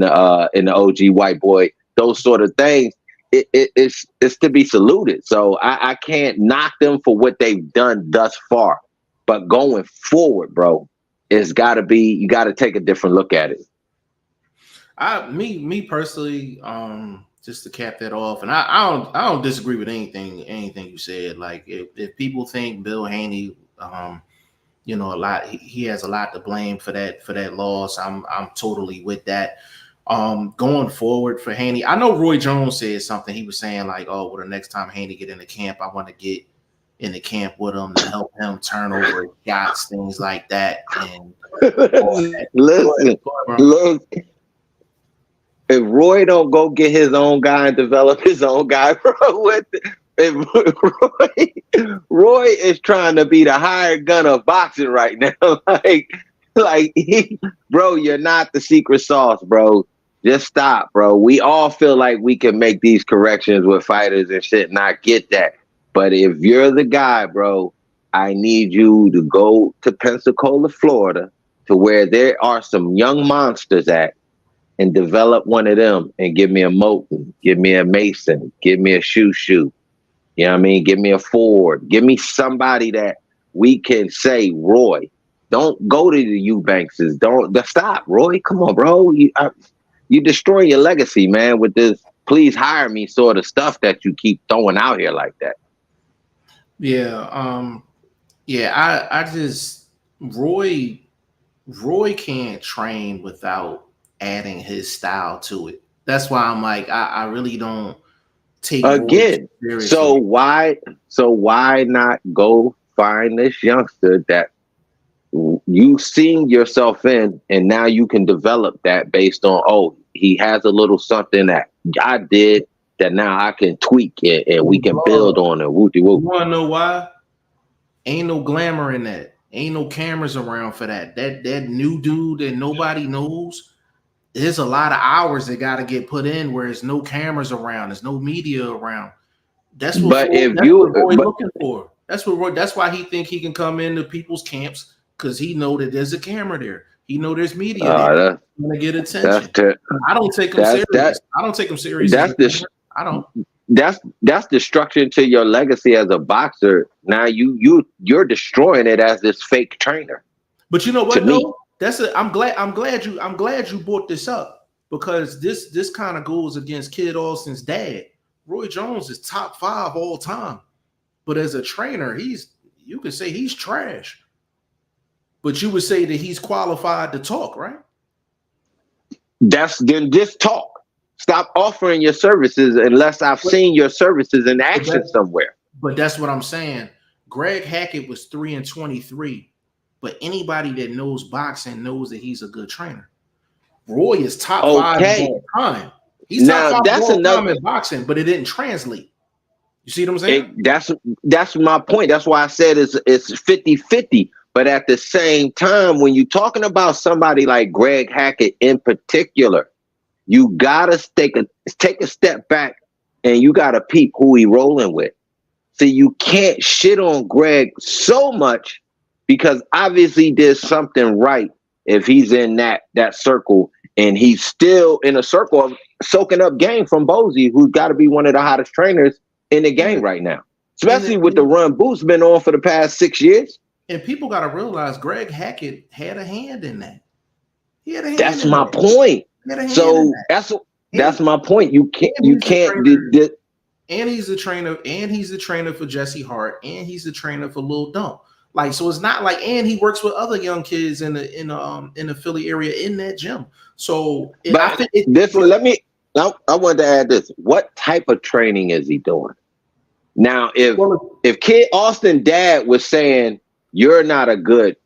the OG white boy, those sort of things. It's to be saluted. So I can't knock them for what they've done thus far, but going forward, bro, you got to take a different look at it. Me personally, just to cap that off, and I don't disagree with anything you said. Like if people think Bill Haney, a lot, he has a lot to blame for that loss. I'm totally with that. Going forward for Haney, I know Roy Jones said something. He was saying like, oh, well, the next time Haney get in the camp, I want to get in the camp with him to help him turn over shots, things like that. And listen. If Roy don't go get his own guy and develop his own guy, bro, Roy is trying to be the hired gun of boxing right now. Bro, you're not the secret sauce, bro. Just stop, bro. We all feel like we can make these corrections with fighters and shit, and I get that. But if you're the guy, bro, I need you to go to Pensacola, Florida, to where there are some young monsters at, and develop one of them and give me a Moten, give me a Mason, give me a Shoo. You know what I mean? Give me a Ford. Give me somebody that we can say, Roy, don't go to the Eubankses. Don't stop, Roy. Come on, bro. You destroy your legacy, man, with this please hire me sort of stuff that you keep throwing out here like that. Yeah, I just Roy can't train without adding his style to it. That's why I'm like, I really don't take Roy Again. seriously. So why not go find this youngster that you seen yourself in, and now you can develop that based on, oh, he has a little something that I did that now I can tweak it and we can build on it. Wooty You woo. wanna know why? Ain't no glamour in that. Ain't no cameras around for that. That new dude that nobody knows. There's a lot of hours that got to get put in where there's no cameras around, there's no media around. That's what But if that's what you, Roy but looking for. That's what Roy. That's why he think he can come into people's camps because he know that there's a camera there. He know there's media there. that, He's gonna get that's attention. the, I don't take him that's that serious. I don't take him serious as that's a the trainer. I don't. that's destruction to your legacy as a boxer. Now you're destroying it as this fake trainer. But you know To what me, though? I'm glad you brought this up because this kind of goes against Kid Austin's dad. Roy Jones is top 5 all time, but as a trainer, you could say he's trash. But you would say that he's qualified to talk, right? that's then just talk. Stop offering your services unless I've seen your services in action somewhere. But that's what I'm saying. Greg Hackett was 3-23, but anybody that knows boxing knows that he's a good trainer. Roy is top 5 of all time. He's top 5 of all time in boxing, but it didn't translate. You see what I'm saying? That's my point. That's why I said it's 50-50. But at the same time, when you're talking about somebody like Greg Hackett in particular, you gotta take a step back and you gotta peep who he rolling with. So you can't shit on Greg so much because obviously there's something right if he's in that circle and he's still in a circle of soaking up game from Bozy, who's got to be one of the hottest trainers in the game right now, especially with the run Boo's been on for the past 6 years. And people got to realize Greg Hackett had a hand in that. He had a hand. That's my point. So that's my point. You can't. And he's the trainer. And he's the trainer for Jesse Hart. And he's the trainer for Lil Dump. Like, so it's not like. And he works with other young kids in the Philly area in that gym. So, I wanted to add this. What type of training is he doing? Now, if Kid Austin dad was saying you're not a good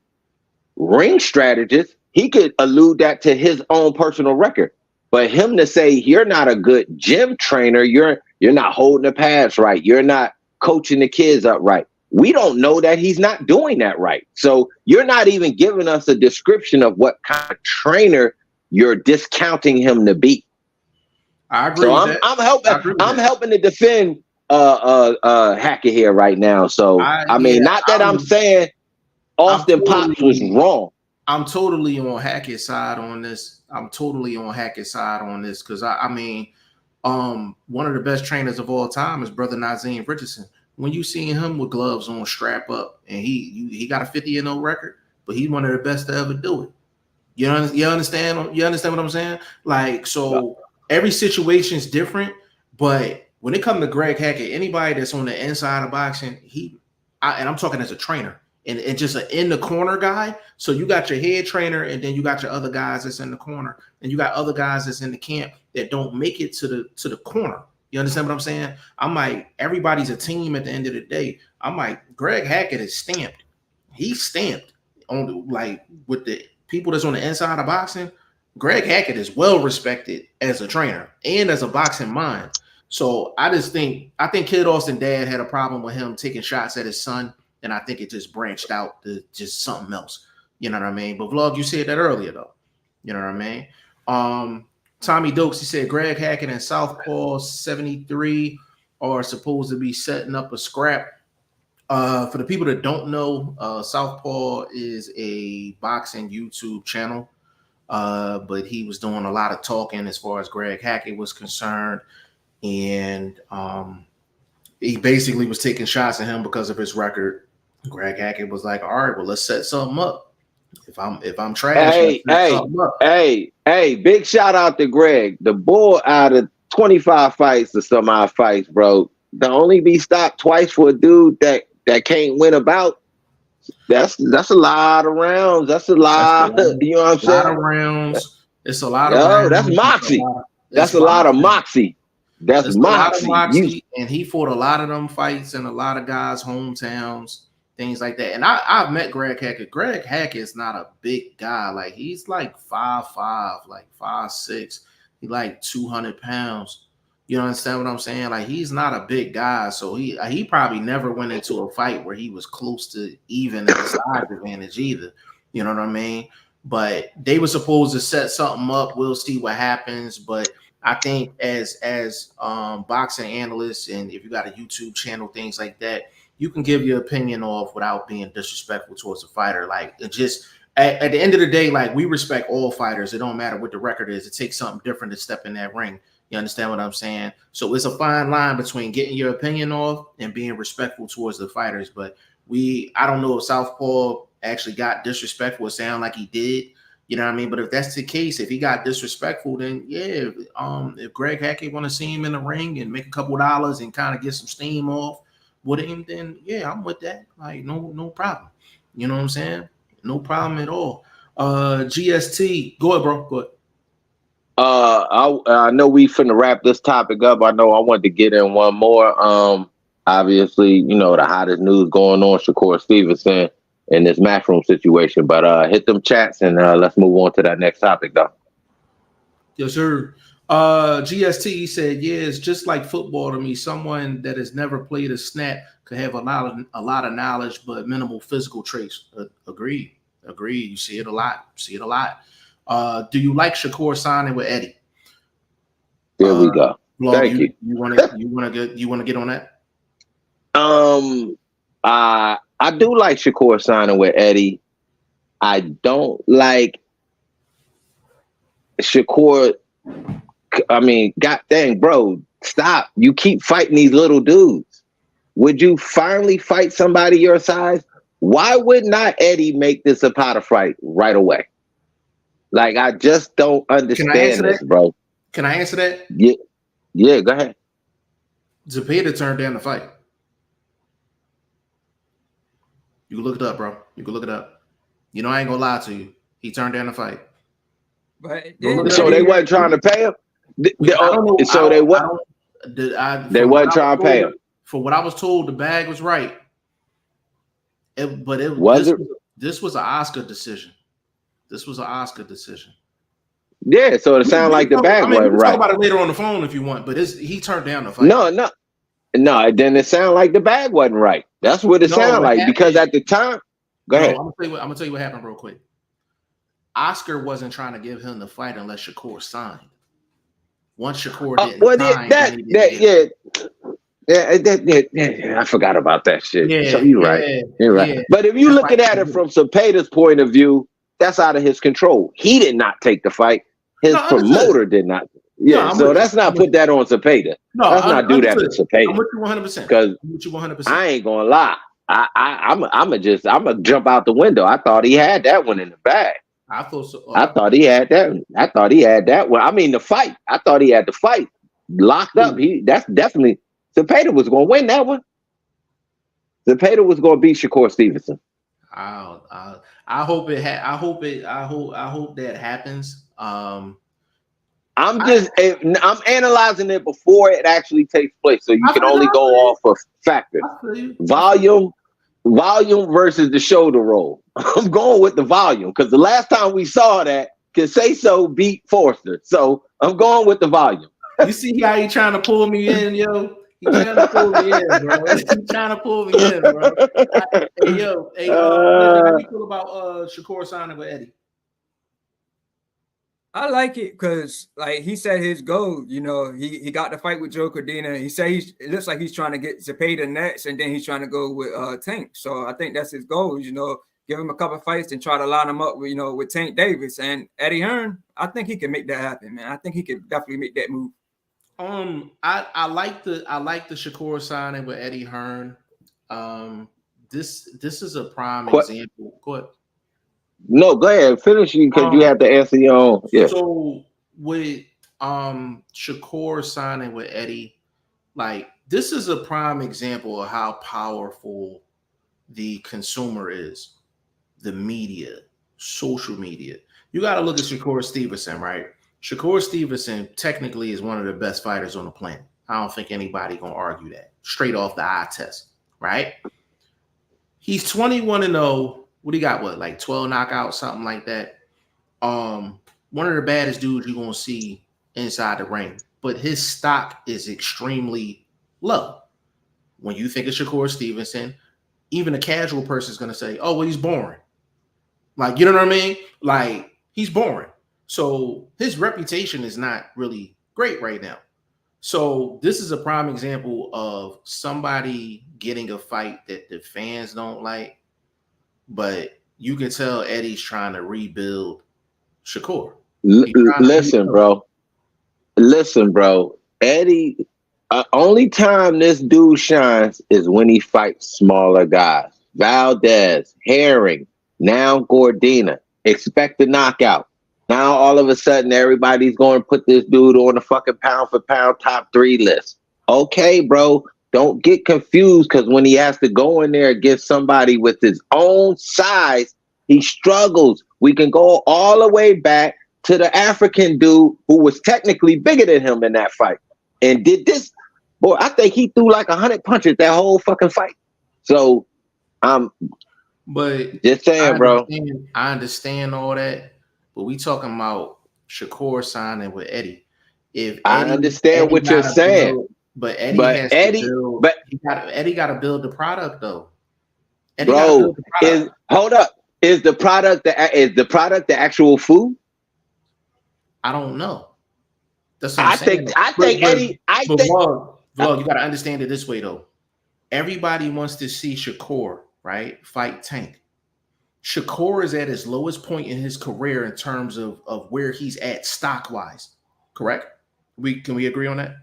ring strategist, he could allude that to his own personal record. But him to say you're not a good gym trainer, you're not holding the pads right, you're not coaching the kids up right. We don't know that he's not doing that right. So you're not even giving us a description of what kind of trainer you're discounting him to be. I agree. So I'm helping to defend Hackett here right now. So not that I'm saying Austin Pops was wrong. I'm totally on Hackett's side on this. Because one of the best trainers of all time is Brother Nazeem Richardson. When you see him with gloves on, strap up, and he got a 50-0 record, but he's one of the best to ever do it. You understand? You understand what I'm saying? Like, so every situation is different, but when it comes to Greg Hackett, anybody that's on the inside of boxing, and I'm talking as a trainer and just an in the corner guy. So you got your head trainer, and then you got your other guys that's in the corner, and you got other guys that's in the camp that don't make it to the corner. You understand what I'm saying? I'm like, everybody's a team at the end of the day. I'm like, Greg Hackett is stamped. He's stamped on with the people that's on the inside of boxing. Greg Hackett is well respected as a trainer and as a boxing mind. So I think Kid Austin dad had a problem with him taking shots at his son, and I think it just branched out to just something else. You know what I mean? But Vlog, you said that earlier though. You know what I mean? Tommy Dokes, he said Greg Hackett and Southpaw 73 are supposed to be setting up a scrap. For the people that don't know, Southpaw is a boxing YouTube channel, but he was doing a lot of talking as far as Greg Hackett was concerned, and he basically was taking shots at him because of his record. Greg Hackett was like, all right, well, let's set something up. If I'm trash, let's set something up. Hey, big shout out to Greg. The bull out of 25 fights or some odd fights, bro. To only be stopped twice for a dude that can't win a bout. That's a lot of rounds. That's a lot. You know what I'm saying? A lot of rounds. It's a lot of rounds. rounds. That's moxie. That's a lot of moxie. That's moxie. A lot of moxie. And he fought a lot of them fights in a lot of guys' hometowns, things like that. And I've met Greg Hackett. Greg Hackett's not a big guy. Like, he's like 5'5", like 5'6". He like 200 pounds. You understand what I'm saying? Like, he's not a big guy. So he probably never went into a fight where he was close to even at the size advantage either. You know what I mean? But they were supposed to set something up. We'll see what happens. But I think as boxing analysts, and if you got a YouTube channel, things like that, you can give your opinion off without being disrespectful towards a fighter. Like, it just at the end of the day, like, we respect all fighters. It don't matter what the record is. It takes something different to step in that ring. You understand what I'm saying? So it's a fine line between getting your opinion off and being respectful towards the fighters. But I don't know if Southpaw actually got disrespectful. It sounded like he did. You know what I mean? But if that's the case, if he got disrespectful, then yeah, if Greg Hackett want to see him in the ring and make a couple dollars and kind of get some steam off with him, then yeah, I'm with that. Like, no problem. You know what I'm saying? No problem at all. GST, go ahead, bro. Go ahead. I know we finna wrap this topic up. I know I wanted to get in one more. Obviously, you know, the hottest news going on, Shakur Stevenson in this matchroom situation. But hit them chats and let's move on to that next topic, though. Yes, sir. GST said, yeah, it's just like football to me. Someone that has never played a snap could have a lot of knowledge, but minimal physical traits. Agreed. You see it a lot. Do you like Shakur signing with Eddie? There we go. Blog, Thank you. You want to get on that? I do like Shakur signing with Eddie. I don't like Shakur. I mean, god dang, bro, stop. You keep fighting these little dudes. Would you finally fight somebody your size? Why would not Eddie make this a powder fight right away? Like, I just don't understand this, bro. Can I answer that? Yeah, go ahead. Zepeda turned down the fight. You can look it up, bro. You can look it up. You know, I ain't gonna lie to you. He turned down the fight. But so they wasn't trying to pay him? They wasn't trying to pay him. For what I was told, the bag was right. This was an Oscar decision. Yeah, so it sounded like the bag wasn't right. Talk about it later on the phone if you want, but he turned down the fight. No. Then it sounded like the bag wasn't right. That's what it sounded like, because at the time, go ahead. I'm gonna tell you what happened real quick. Oscar wasn't trying to give him the fight unless Shakur signed. Once Shakur didn't I forgot about that shit. Yeah, so you're right. Yeah. But if you look at it from Zepeda's point of view, that's out of his control. He did not take the fight. His promoter did not. Yeah, so let's not put that on Zepeda. Let's not do that to Zepeda. I'm with you 100%. Because I ain't gonna lie. I'm gonna jump out the window. I thought he had that one in the bag. I thought so. I thought he had that one. I mean, the fight. I thought he had the fight locked up. That's definitely Zepeda was gonna win that one. Zepeda was gonna beat Shakur Stevenson. I hope that happens. I'm analyzing it before it actually takes place, so you can only go off of factors. Volume versus the shoulder roll. I'm going with the volume because the last time we saw that, Conceição beat Forster, so I'm going with the volume. You see how he trying to pull me in, yo? He's trying to pull me in, bro. How you feel about Shakur signing with Eddie? I like it because, like, he said his goal, you know, he got the fight with Joe Cordina. He said it looks like he's trying to get Zepeda next, and then he's trying to go with Tank. So I think that's his goal, you know, give him a couple of fights and try to line him up with, you know, with Tank Davis and Eddie Hearn. I think he can make that happen, man. I think he can definitely make that move. I like the Shakur signing with Eddie Hearn. this is a prime What? example. Go ahead. No, go ahead. Finish you because you Um, have to answer your own. Yeah. so with Shakur signing with Eddie, like this is a prime example of how powerful the consumer is, the media, social media. You got to look at Shakur Stevenson, right? Shakur Stevenson technically is one of the best fighters on the planet. I don't think anybody gonna argue that. Straight off the eye test, right? He's 21-0. What he got? What, like 12 knockouts, something like that. One of the baddest dudes you're gonna see inside the ring, but his stock is extremely low. When you think of Shakur Stevenson, even a casual person is gonna say, "Oh, well, he's boring." Like, you know what I mean? Like, he's boring. So his reputation is not really great right now. So this is a prime example of somebody getting a fight that the fans don't like, but you can tell Eddie's trying to rebuild Shakur. He's trying to Listen, rebuild. bro. Listen, bro. Eddie, only time this dude shines is when he fights smaller guys. Valdez, Herring, now Gordina. Expect the knockout. Now all of a sudden everybody's going to put this dude on the fucking pound for pound top 3 list. Okay, bro. Don't get confused because when he has to go in there against somebody with his own size, he struggles. We can go all the way back to the African dude who was technically bigger than him in that fight and did this. Boy, I think he threw like 100 punches that whole fucking fight. So I'm But just saying, bro. I understand all that, but we talking about Shakur signing with Eddie. If I Eddie, understand Eddie what you're gotta saying, build, but Eddie but has to Eddie, build. but Eddie got to build the product though. Eddie got to bro, build the product. hold up. Is the product the actual food? I don't know. That's what I'm I saying. think Eddie. But vlog, you got to understand it this way though. Everybody wants to see Shakur, right, fight Tank. Shakur is at his lowest point in his career in terms of where he's at stock wise. Correct? Can we agree on that?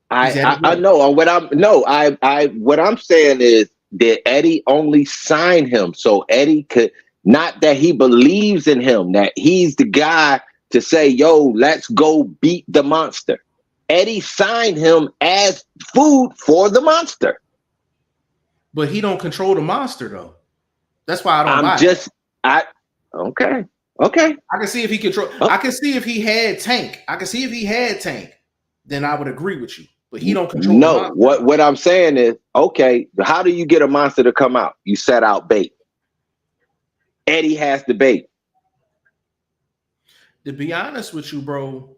I know what what I'm saying is that Eddie only signed him so Eddie could, not that he believes in him, that he's the guy to say, yo, let's go beat the monster. Eddie signed him as food for the monster. But he don't control the monster though. That's why I don't buy it. Okay. I can see if he control. I can see if he had Tank. Then I would agree with you. But he don't control. No, what I'm saying is, okay, how do you get a monster to come out? You set out bait. Eddie has the bait. To be honest with you, bro.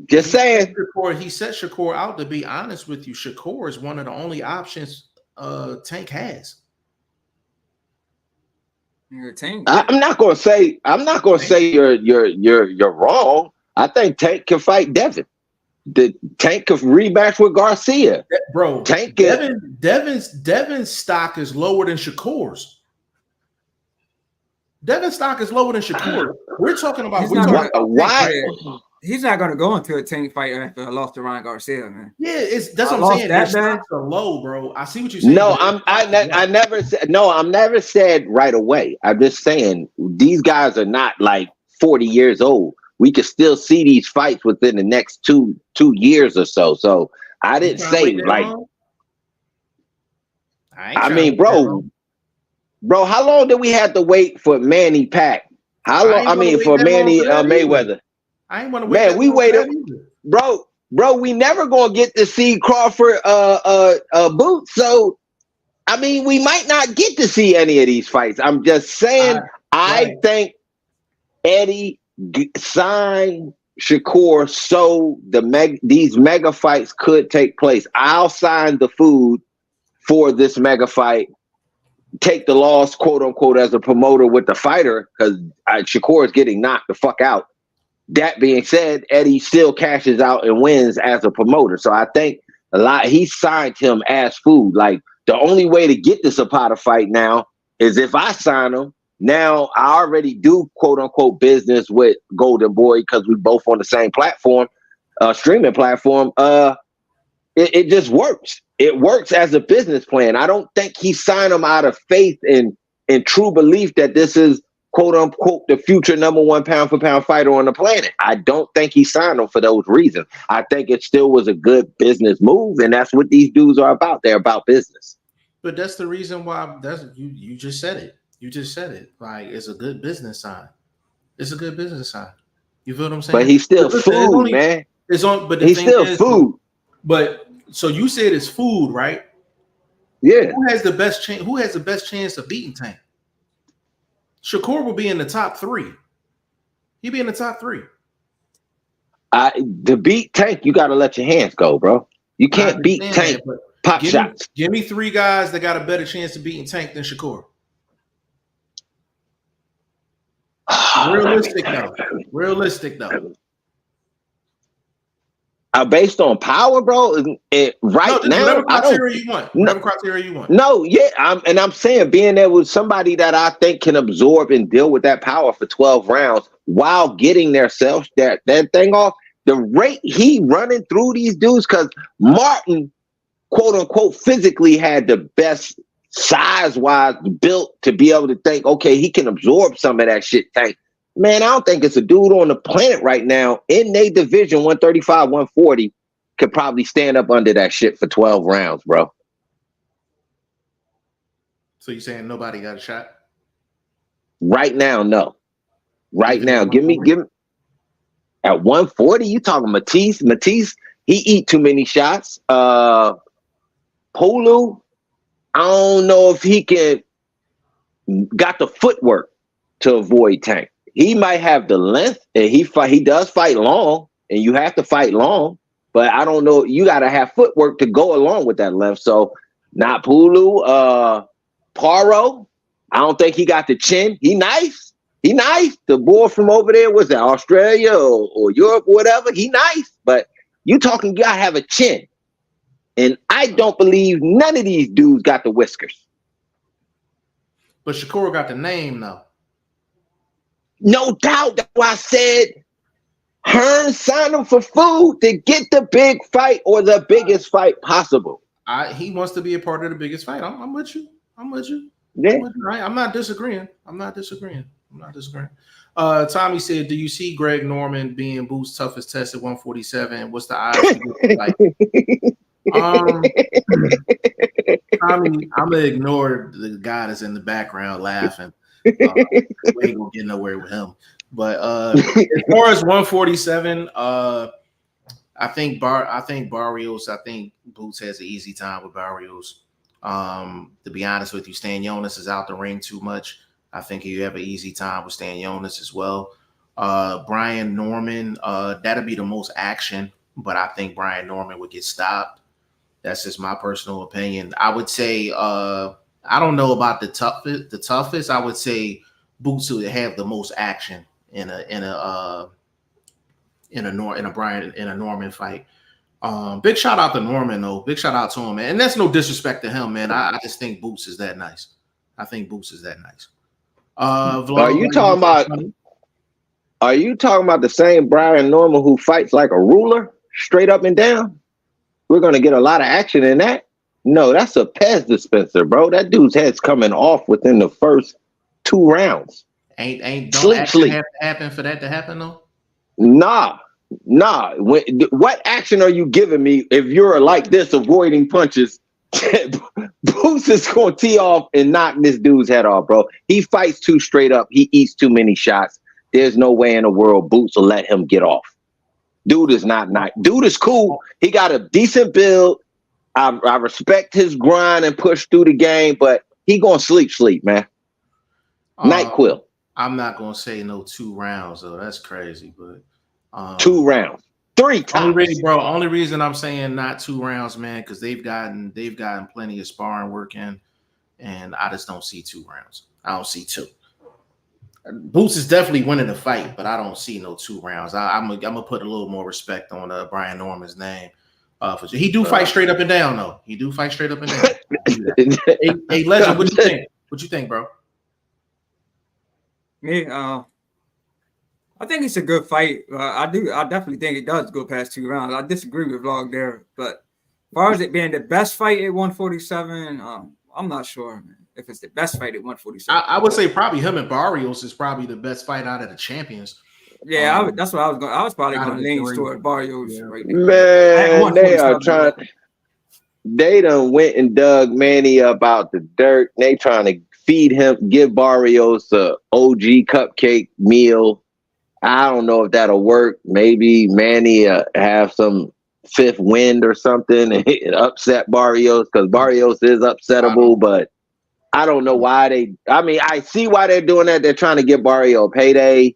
Just saying. He set Shakur out. To be honest with you, Shakur is one of the only options Tank has. Tank. I'm not gonna say you're wrong. I think Tank can fight Devin. The Tank could rematch with Garcia. Bro, Tank Devin's stock is lower than Shakur's. Devin's stock is lower than Shakur. We're talking about why? He's not going to go into a Tank fight after I lost to Ryan Garcia, man. Yeah, that's what I'm saying. Their stocks are low, bro. I see what you're saying. No, I never said right away. I'm just saying these guys are not like 40 years old. We could still see these fights within the next two years or so. So I didn't say like. I mean, bro, how long did we have to wait for Manny Pac? How long? I mean, for Manny Mayweather. I ain't want to wait. Man, we waited, bro. We never gonna get to see Crawford Boots. So, I mean, we might not get to see any of these fights. I'm just saying. I think Eddie signed Shakur so these mega fights could take place. I'll sign the food for this mega fight. Take the loss, quote unquote, as a promoter with the fighter because Shakur is getting knocked the fuck out. That being said, Eddie still cashes out and wins as a promoter. So I think he signed him as food. Like the only way to get the Zapata fight now is if I sign him. Now I already do quote unquote business with Golden Boy because we both on the same platform, streaming platform. It just works. It works as a business plan. I don't think he signed him out of faith and true belief that this is quote unquote the future number one pound for pound fighter on the planet. I don't think he signed him for those reasons. I think it still was a good business move, and that's what these dudes are about. They're about business. But that's the reason why. That's you just said it. You just said it. Like it's a good business sign. It's a good business sign. You feel what I'm saying? But he's still Listen, food, man. It's on. But the he's thing still is, food. But so you said it's food, right? Yeah. Who has the best chance? Who has the best chance of beating Tank? Shakur will be in the top 3. He'd be in the top 3. To beat Tank, you got to let your hands go, bro. You can't beat Tank. Pop shots. Give me 3 guys that got a better chance of beating Tank than Shakur. Realistic though. Based on power, bro. Now, whatever criteria you want. No, yeah, I'm saying being there with somebody that I think can absorb and deal with that power for 12 rounds while getting themselves that thing off. The rate he running through these dudes, because Martin, quote unquote, physically had the best size-wise built to be able to think, okay, he can absorb some of that shit. Tank. Man, I don't think it's a dude on the planet right now in their division, 135, 140, could probably stand up under that shit for 12 rounds, bro. So you saying nobody got a shot? Right now, no. Right now, give me at 140, you talking Matisse? Matisse, he eat too many shots. Polu, I don't know if he got the footwork to avoid Tank. He might have the length, and he does fight long, and you have to fight long, but I don't know. You got to have footwork to go along with that length. So, not Pulu. Paro, I don't think he got the chin. He nice. The boy from over there, was that Australia or Europe or whatever? He nice, but you talking, you got to have a chin. And I don't believe none of these dudes got the whiskers. But Shakur got the name, though. No doubt. That's why I said Hearn signed him for food to get the big fight or the biggest fight possible. He wants to be a part of the biggest fight. I'm with you. Yeah. I'm not disagreeing. Tommy said, do you see Greg Norman being Boots' toughest test at 147? What's the odds? Tommy, I'm gonna ignore the guy that's in the background laughing. We ain't gonna get nowhere with him. But as far as 147, I think Barrios. I think Boots has an easy time with Barrios. To be honest with you, Stan Jonas is out the ring too much. I think you have an easy time with Stan Jonas as well. Brian Norman, that'll be the most action, but I think Brian Norman would get stopped. That's just my personal opinion. I would say I don't know about the toughest. I would say Boots would have the most action in a Norman fight. Big shout out to Norman though. Big shout out to him, man. And that's no disrespect to him, man. I just think Boots is that nice. Are you talking about the same Brian Norman who fights like a ruler, straight up and down? We're gonna get a lot of action in that. No, that's a Pez dispenser, bro. That dude's head's coming off within the first 2 rounds. Don't action have to happen for that to happen though? Nah. What action are you giving me if you're like this, avoiding punches? Boots is going to tee off and knock this dude's head off, bro. He fights too straight up. He eats too many shots. There's no way in the world Boots will let him get off. Dude is not nice. Dude is cool. He got a decent build. I respect his grind and push through the game, but he going to sleep, man. NyQuil. I'm not going to say no 2 rounds, though. That's crazy, but 2 rounds. 3 times. Only reason I'm saying not 2 rounds, man, because they've gotten plenty of sparring work in, and I just don't see 2 rounds. I don't see 2. Boots is definitely winning the fight, but I don't see no 2 rounds. I'm gonna put a little more respect on Brian Norman's name. He do fight straight up and down, though. He do fight straight up and down. Hey, Legend, what you think? What you think, bro? Me, I think it's a good fight. I definitely think it does go past 2 rounds. I disagree with Vlog there, but far as it being the best fight at 147, I'm not sure, man, if it's the best fight at 147. I would say probably him and Barrios is probably the best fight out of the champions. Yeah, that's what I was going. I was probably Gotta going to be lean three. toward Barrios Yeah. right there. Man, they are trying. They done went and dug Manny about the dirt. They trying to feed him, give Barrios a OG cupcake meal. I don't know if that'll work. Maybe Manny have some fifth wind or something and upset Barrios, because Barrios is upsettable, but I don't know why they. I mean, I see why they're doing that. They're trying to give Barrio a payday.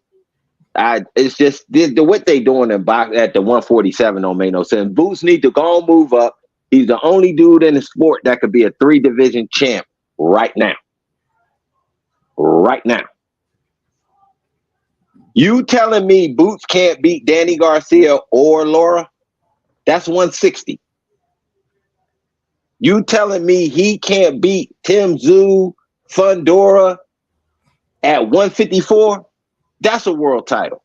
It's just what they doing at the 147 don't make no sense. Boots need to go and move up. He's the only dude in the sport that could be a 3-division champ right now. Right now. You telling me Boots can't beat Danny Garcia or Laura? That's 160. You telling me he can't beat Tim Tszyu, Fundora at 154? That's a world title.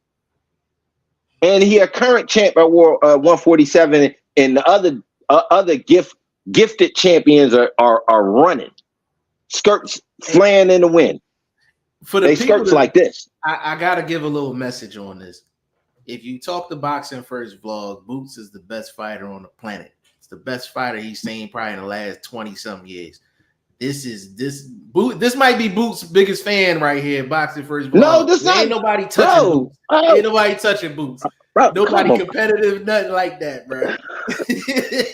And he a current champ at 147, and the other gifted champions are running. Skirts flying in the wind. For the they skirts like this. I gotta give a little message on this. If you talk the Boxing First vlog, Boots is the best fighter on the planet. It's the best fighter he's seen probably in the last 20-something years. This might be Boots' biggest fan right here, Boxing First vlog. No, this not. Ain't nobody touching Boots. Ain't nobody touching Boots. Bro, nobody competitive, nothing like that, bro.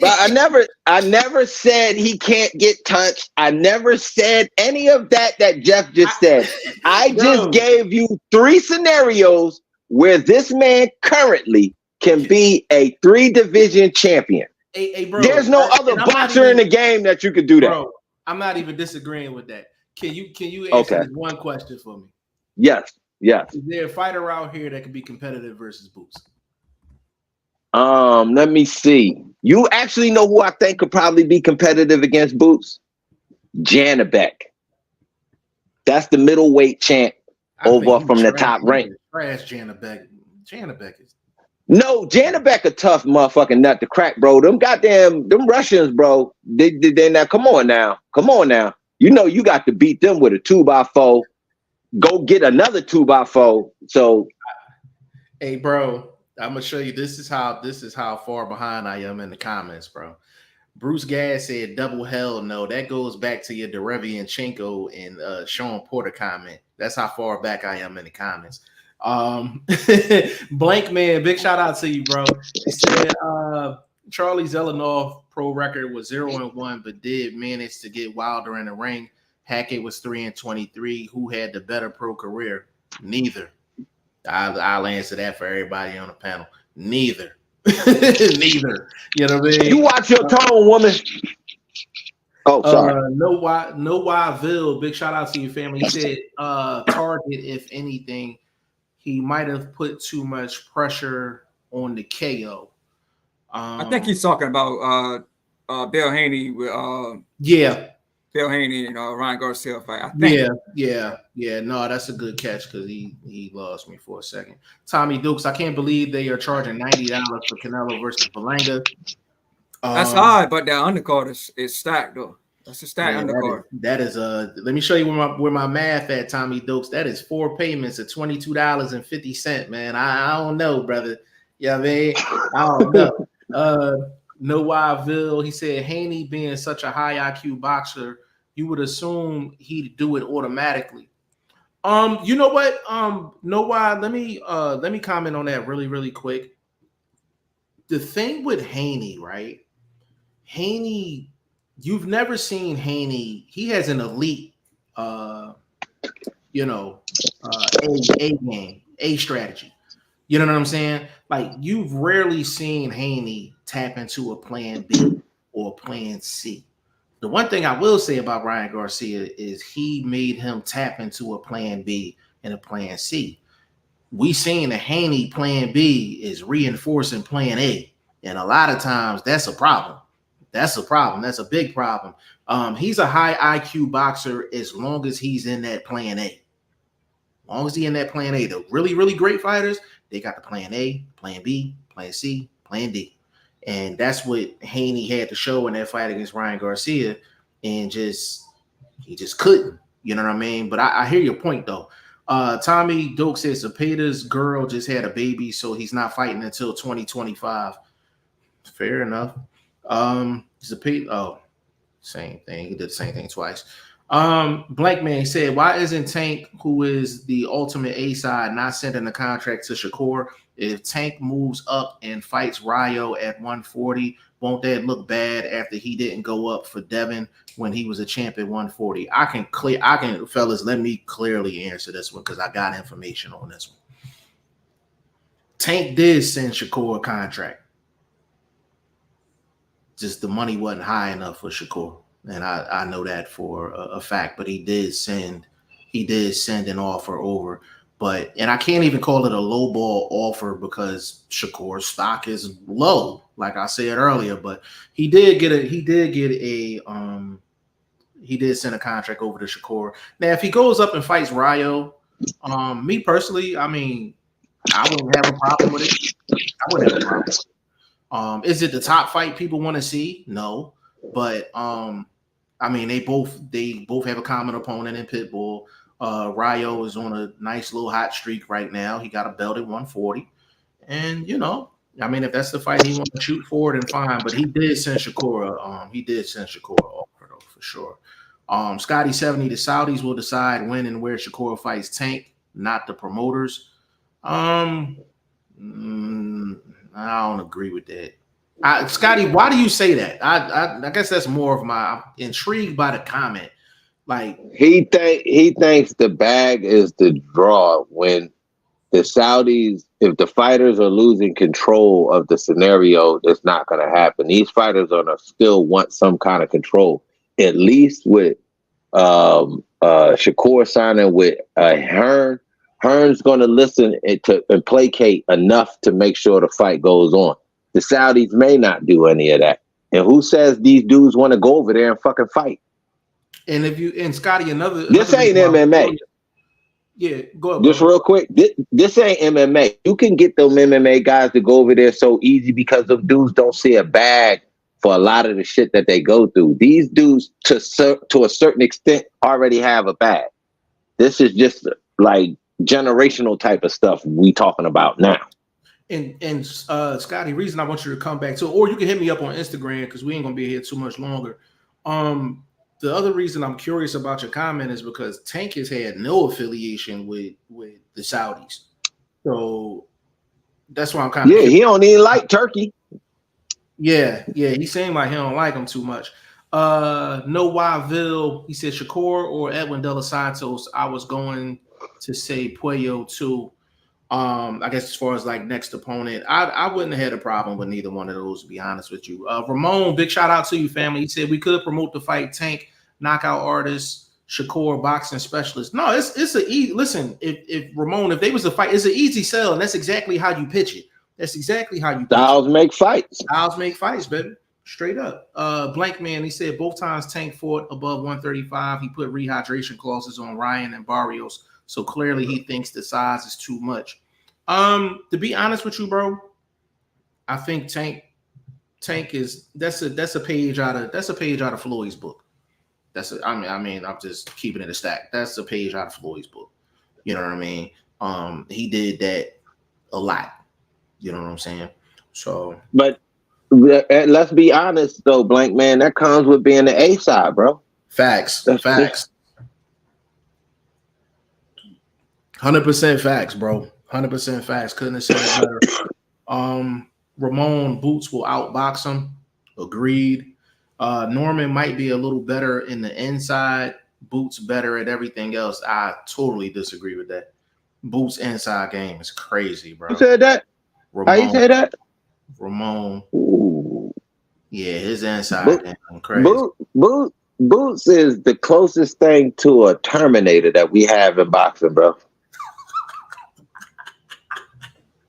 But I never said he can't get touched. I never said any of that Jeff just said. I just gave you 3 scenarios where this man currently can be a 3-division champion. Hey, bro, there's no other boxer in the game that you could do that. Bro, I'm not even disagreeing with that. Can you answer this one question for me? Yes. Is there a fighter out here that could be competitive versus Boots? Let me see. You actually know who I think could probably be competitive against Boots? Janabek. That's the middleweight champ over from the top rank. Trash Janabek. Janabek is. No, Janabek a tough motherfucking nut to crack, bro. Them Russians, bro. They now come on now. You know you got to beat them with a 2x4. Go get another 2x4. So, hey, bro, I'm gonna show you. This is how far behind I am in the comments, bro. Bruce Gass said double hell no. That goes back to your Derevianchenko and Sean Porter comment. That's how far back I am in the comments. Blank Man, big shout out to you, bro. He said Charlie Zelenoff pro record was 0-1, but did manage to get Wilder in the ring. Hackett was 3-23. Who had the better pro career? Neither. I'll answer that for everybody on the panel. Neither. Neither. You know what I mean? You watch your tone, woman. Oh, sorry. No Whyville. Big shout out to your family. He said Target, if anything, he might have put too much pressure on the KO. I think he's talking about Bill Haney with Bill Haney and Ryan Garcia fight. I think. Yeah. No, that's a good catch because he lost me for a second. Tommy Dukes, I can't believe they are charging $90 for Canelo versus Berlanga. That's high, but that undercard is stacked though. That's a stacked undercard. That is let me show you where my math at, Tommy Dukes. That is 4 payments of $22.50, man. I don't know, brother. Yeah, man. I don't know. No Whyville, he said Haney being such a high IQ boxer, you would assume he'd do it automatically. You know what? No why. Let me comment on that really quick. The thing with Haney, right? Haney, you've never seen Haney. He has an elite, A game, A strategy. You know what I'm saying? Like, you've rarely seen Haney tap into a plan B or plan C. The one thing I will say about Ryan Garcia is he made him tap into a plan B and a plan C. We seen the Haney plan B is reinforcing plan A. And a lot of times that's a problem. That's a big problem. He's a high IQ boxer as long as he's in that plan A. As long as he's in that plan A. The really great fighters, they got the plan A, plan B, plan C, plan D. And that's what Haney had to show in that fight against Ryan Garcia, and he just couldn't. You know what I mean? But I hear your point though. Tommy Doak says Zepeda's girl just had a baby, so he's not fighting until 2025. Fair enough. Zepeda, same thing. He did the same thing twice. Blank Man said, why isn't Tank, who is the ultimate A side, not sending the contract to Shakur? If Tank moves up and fights Rayo at 140, won't that look bad after he didn't go up for Devin when he was a champ at 140? Fellas, let me clearly answer this one because I got information on this one. Tank did send Shakur a contract. Just the money wasn't high enough for Shakur. And I know that for a fact, but he did send an offer over. And I can't even call it a low ball offer because Shakur's stock is low, like I said earlier. But he did send a contract over to Shakur. Now, if he goes up and fights Rayo, me personally, I mean, I wouldn't have a problem with it. I wouldn't have a problem. Is it the top fight people want to see? No, but I mean, they both have a common opponent in Pitbull. Rayo is on a nice little hot streak right now. He got a belt at 140, and I mean, if that's the fight he wants to shoot for, then fine. But he did send Shakur. Offer though for sure. Scotty 70. The Saudis will decide when and where Shakur fights Tank, not the promoters. I don't agree with that. Scotty, why do you say that? I guess that's more of I'm intrigued by the comment. Like he thinks the bag is the draw when the Saudis, if the fighters are losing control of the scenario, it's not going to happen. These fighters are going to still want some kind of control, at least with Shakur signing with Hearn. Hearn's going to listen and placate enough to make sure the fight goes on. The Saudis may not do any of that. And who says these dudes want to go over there and fucking fight? And Scotty, this ain't MMA. Yeah, go ahead. Just real quick, this ain't MMA. You can get them MMA guys to go over there so easy because them dudes don't see a bag for a lot of the shit that they go through. These dudes, to a certain extent, already have a bag. This is just like generational type of stuff we talking about now. And Scotty, reason I want you to come back to, or you can hit me up on Instagram because we ain't gonna be here too much longer. The other reason I'm curious about your comment is because Tank has had no affiliation with the Saudis, so that's why I'm kind of curious. He don't even like Turkey. Yeah, he seemed like he don't like him too much. No Whyville, he said Shakur or Edwin De Los Santos. I was going to say Puello too. I guess as far as like next opponent, I wouldn't have had a problem with neither one of those, to be honest with you. Ramon, big shout out to you, family. He said we could promote the fight Tank, knockout artist, Shakur, boxing specialist. No, it's a listen, if Ramon, if they was a fight, it's an easy sell, and that's exactly how you pitch it. That's exactly how you pitch Styles it. Make fights. Styles make fights, baby. Straight up. Blank Man, he said both times Tank fought above 135. He put rehydration clauses on Ryan and Barrios. So clearly he thinks the size is too much. To be honest with you, bro, I think Tank is that's a page out of Floyd's book. I mean, I'm just keeping it a stack. That's a page out of Floyd's book. You know what I mean? He did that a lot. You know what I'm saying? So, but let's be honest though, Blank Man, that comes with being the A side, bro. Facts. 100% facts, bro. 100% facts. Couldn't have said it better. Ramon, Boots will outbox him. Agreed. Norman might be a little better in the inside. Boots better at everything else. I totally disagree with that. Boots' inside game is crazy, bro. You said that? Ramon, how you say that? Ramon. Ooh. Yeah, his inside game is crazy. Boots is the closest thing to a Terminator that we have in boxing, bro.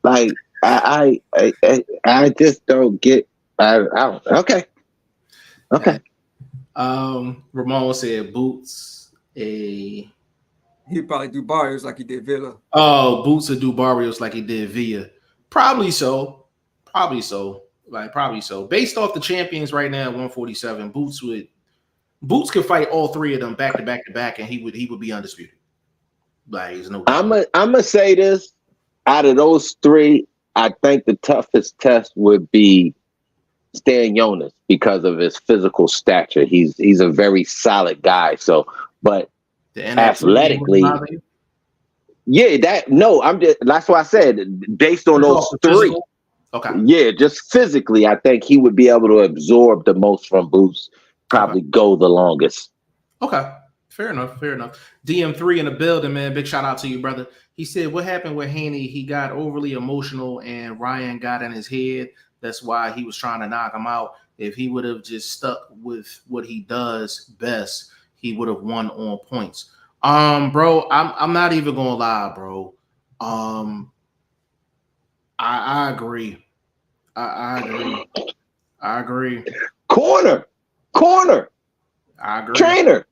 Like I just don't get. I don't. Okay. Ramon said Boots He probably do Barrios like he did Villa. Oh, Boots would do Barrios like he did Villa. Probably so. Like probably so. Based off the champions right now, 147, Boots could fight all three of them back to back to back, and he would be undisputed. Like there's no doubt. I'm gonna say this. Out of those three, I think the toughest test would be Stan Jonas because of his physical stature. He's a very solid guy. So, but athletically, yeah, that's why I said based on those three. Okay. Yeah, just physically, I think he would be able to absorb the most from Boots, probably go the longest. Okay. Fair enough. DM3 in the building, man. Big shout out to you, brother. He said, what happened with Haney? He got overly emotional and Ryan got in his head. That's why he was trying to knock him out. If he would have just stuck with what he does best, he would have won on points. Bro, I'm not even gonna lie, bro. I agree. I agree. Corner. I agree. Trainer.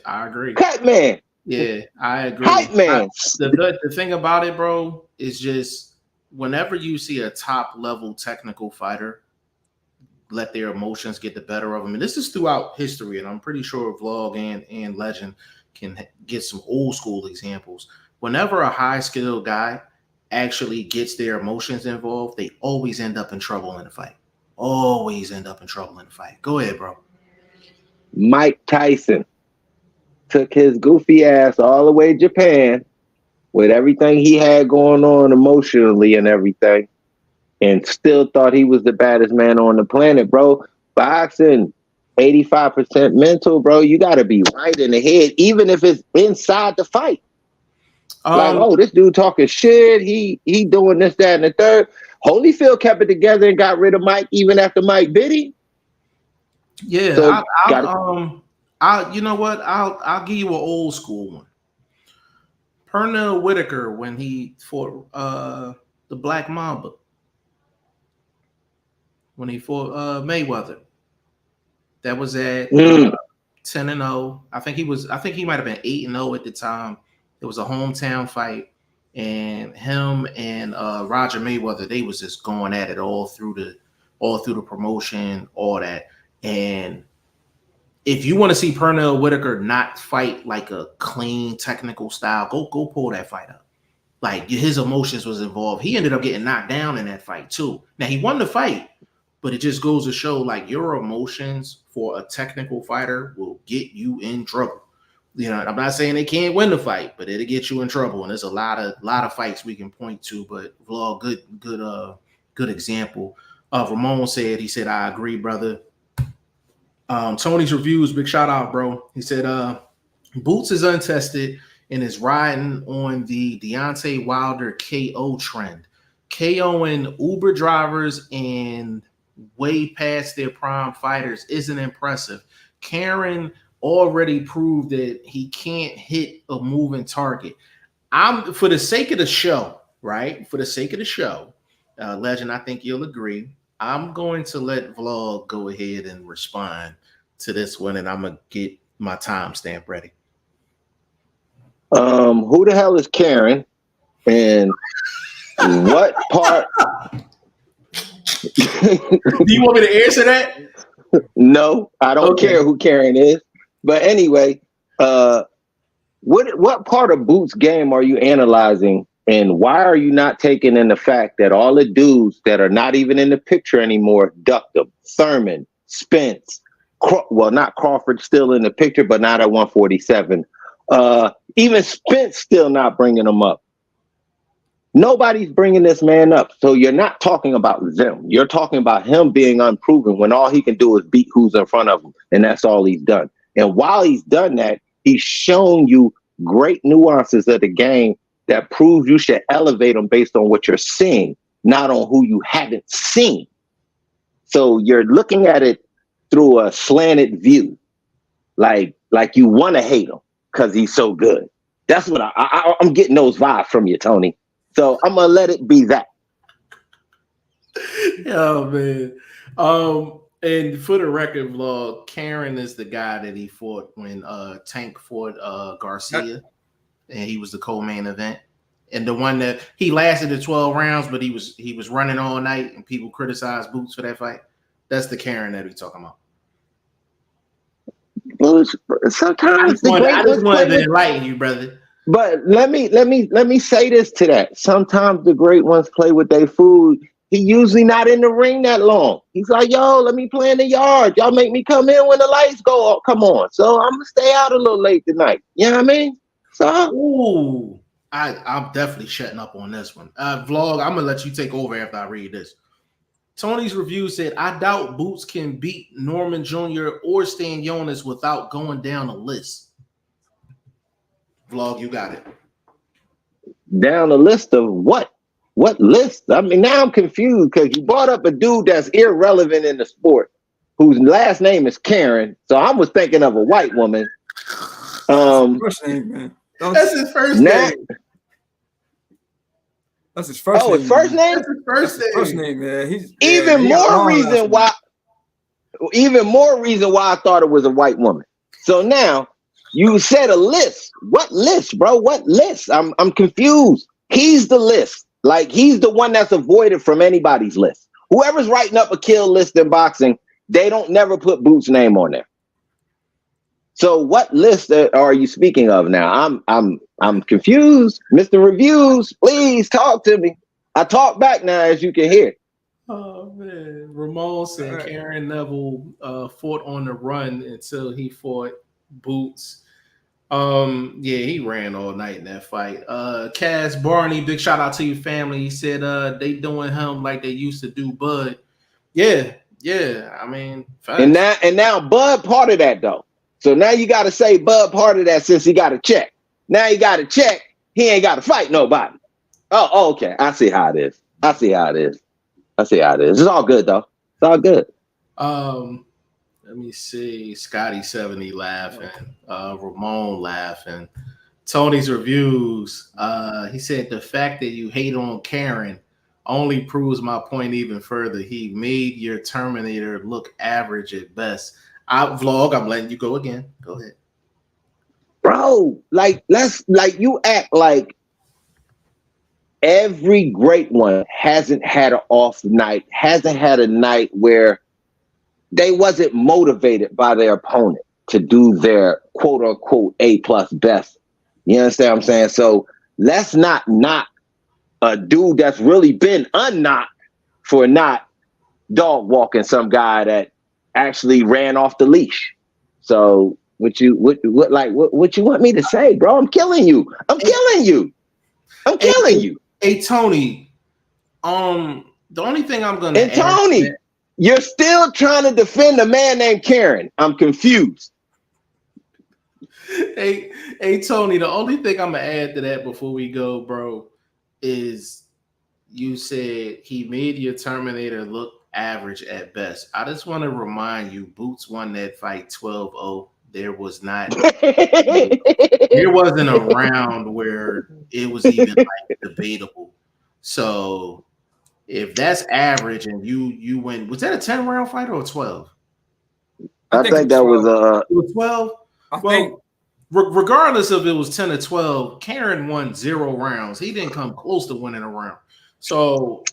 I agree. Cut man. Yeah, I agree. Hype man. The thing about it, bro, is just whenever you see a top level technical fighter let their emotions get the better of them, and this is throughout history, and I'm pretty sure Vlog and Legend can get some old school examples. Whenever a high skilled guy actually gets their emotions involved, they always end up in trouble in the fight. Go ahead, bro. Mike Tyson took his goofy ass all the way to Japan with everything he had going on emotionally and everything, and still thought he was the baddest man on the planet, bro. Boxing, 85% mental, bro. You got to be right in the head, even if it's inside the fight. Like, oh, this dude talking shit. He doing this, that, and the third. Holyfield kept it together and got rid of Mike even after Mike bit him. Yeah, So, you know what? I'll give you an old school one. Pernell Whitaker when he fought the Black Mamba. When he fought Mayweather. That was at 10-0. I think he might have been 8-0 at the time. It was a hometown fight, and him and Roger Mayweather, they was just going at it all through the promotion, all that. And if you want to see Pernell Whitaker not fight like a clean technical style, go pull that fight up. Like his emotions was involved. He ended up getting knocked down in that fight too. Now he won the fight, but it just goes to show like your emotions for a technical fighter will get you in trouble. You know, I'm not saying they can't win the fight, but it'll get you in trouble. And there's a lot of fights we can point to. But Vlog, good example. Ramon said, he said, I agree, brother. Tony's reviews, big shout out, bro. He said, Boots is untested and is riding on the Deontay Wilder KO trend. KOing Uber drivers and way past their prime fighters isn't impressive. Karen already proved that he can't hit a moving target. I'm for the sake of the show, right? For the sake of the show, Legend, I think you'll agree. I'm going to let Vlog go ahead and respond to this one, and I'm gonna get my timestamp ready. Who the hell is Karen? And what part? Do you want me to answer that? No, I don't care who Karen is. But anyway, what part of Boots' game are you analyzing, and why are you not taking in the fact that all the dudes that are not even in the picture anymore ducked him? Thurman, Spence, not Crawford still in the picture, but not at 147. Even Spence still not bringing him up. Nobody's bringing this man up. So you're not talking about them. You're talking about him being unproven when all he can do is beat who's in front of him. And that's all he's done. And while he's done that, he's shown you great nuances of the game that proves you should elevate him based on what you're seeing, not on who you haven't seen. So you're looking at it through a slanted view, like you want to hate him because he's so good. That's what I'm getting those vibes from you, Tony. So I'm gonna let it be that. Oh man. And for the record, Vlog, Karen is the guy that he fought when Tank fought Garcia, and he was the co-main event. And the one that he lasted the 12 rounds, but he was running all night, and people criticized Boots for that fight. That's the Karen that we talking about. Well, sometimes I just wanted to enlighten you, brother. But let me say this to that. Sometimes the great ones play with their food. He usually not in the ring that long. He's like, yo, let me play in the yard. Y'all make me come in when the lights go off. Come on. So I'm gonna stay out a little late tonight. You know what I mean? So ooh, I'm definitely shutting up on this one. Vlog, I'm gonna let you take over after I read this. Tony's review said, I doubt Boots can beat Norman Jr. or Stan Jonas without going down a list. Vlog, you got it. Down a list of what? What list? I mean, now I'm confused because you brought up a dude that's irrelevant in the sport, whose last name is Karen. So I was thinking of a white woman. First name, man. That's his first name. That's his first name. His first name? That's his first name, man. Even more reason why I thought it was a white woman. So now you said a list. What list, bro? What list? I'm confused. He's the list. Like, he's the one that's avoided from anybody's list. Whoever's writing up a kill list in boxing, they don't never put Boots' name on there. So what list are you speaking of now? I'm confused. Mr. Reviews, please talk to me. I talk back now, as you can hear. Oh man, Ramon said Karen Neville fought on the run until he fought Boots. Yeah, he ran all night in that fight. Cass Barney, big shout out to your family. He said they doing him like they used to do Bud. Yeah. I mean, facts. And now Bud part of that though. So now you got to say Bud part of that since he got a check. Now he got a check. He ain't got to fight nobody. Oh, okay. I see how it is. It's all good though. It's all good. Let me see. Scotty 70 laughing. Ramon laughing. Tony's reviews. He said the fact that you hate on Karen only proves my point even further. He made your Terminator look average at best. Vlog, I'm letting you go again. Go ahead. Bro, you act like every great one hasn't had an off night, hasn't had a night where they wasn't motivated by their opponent to do their quote unquote A+ best. You understand what I'm saying? So let's not knock a dude that's really been unknocked for not dog walking some guy that actually ran off the leash. So what you want me to say, bro? I'm killing you. Hey Tony, the only thing I'm gonna add, Tony, you're still trying to defend a man named Karen. I'm confused. Hey Tony, the only thing I'm gonna add to that before we go, bro, is you said he made your Terminator look average at best. I just want to remind you, Boots won that fight 12-0. There wasn't a round where it was even like debatable. So if that's average and you win, was that a 10-round fight or a 12? I think that was it was 12. Regardless of it was 10 or 12, Karen won 0 rounds. He didn't come close to winning a round. So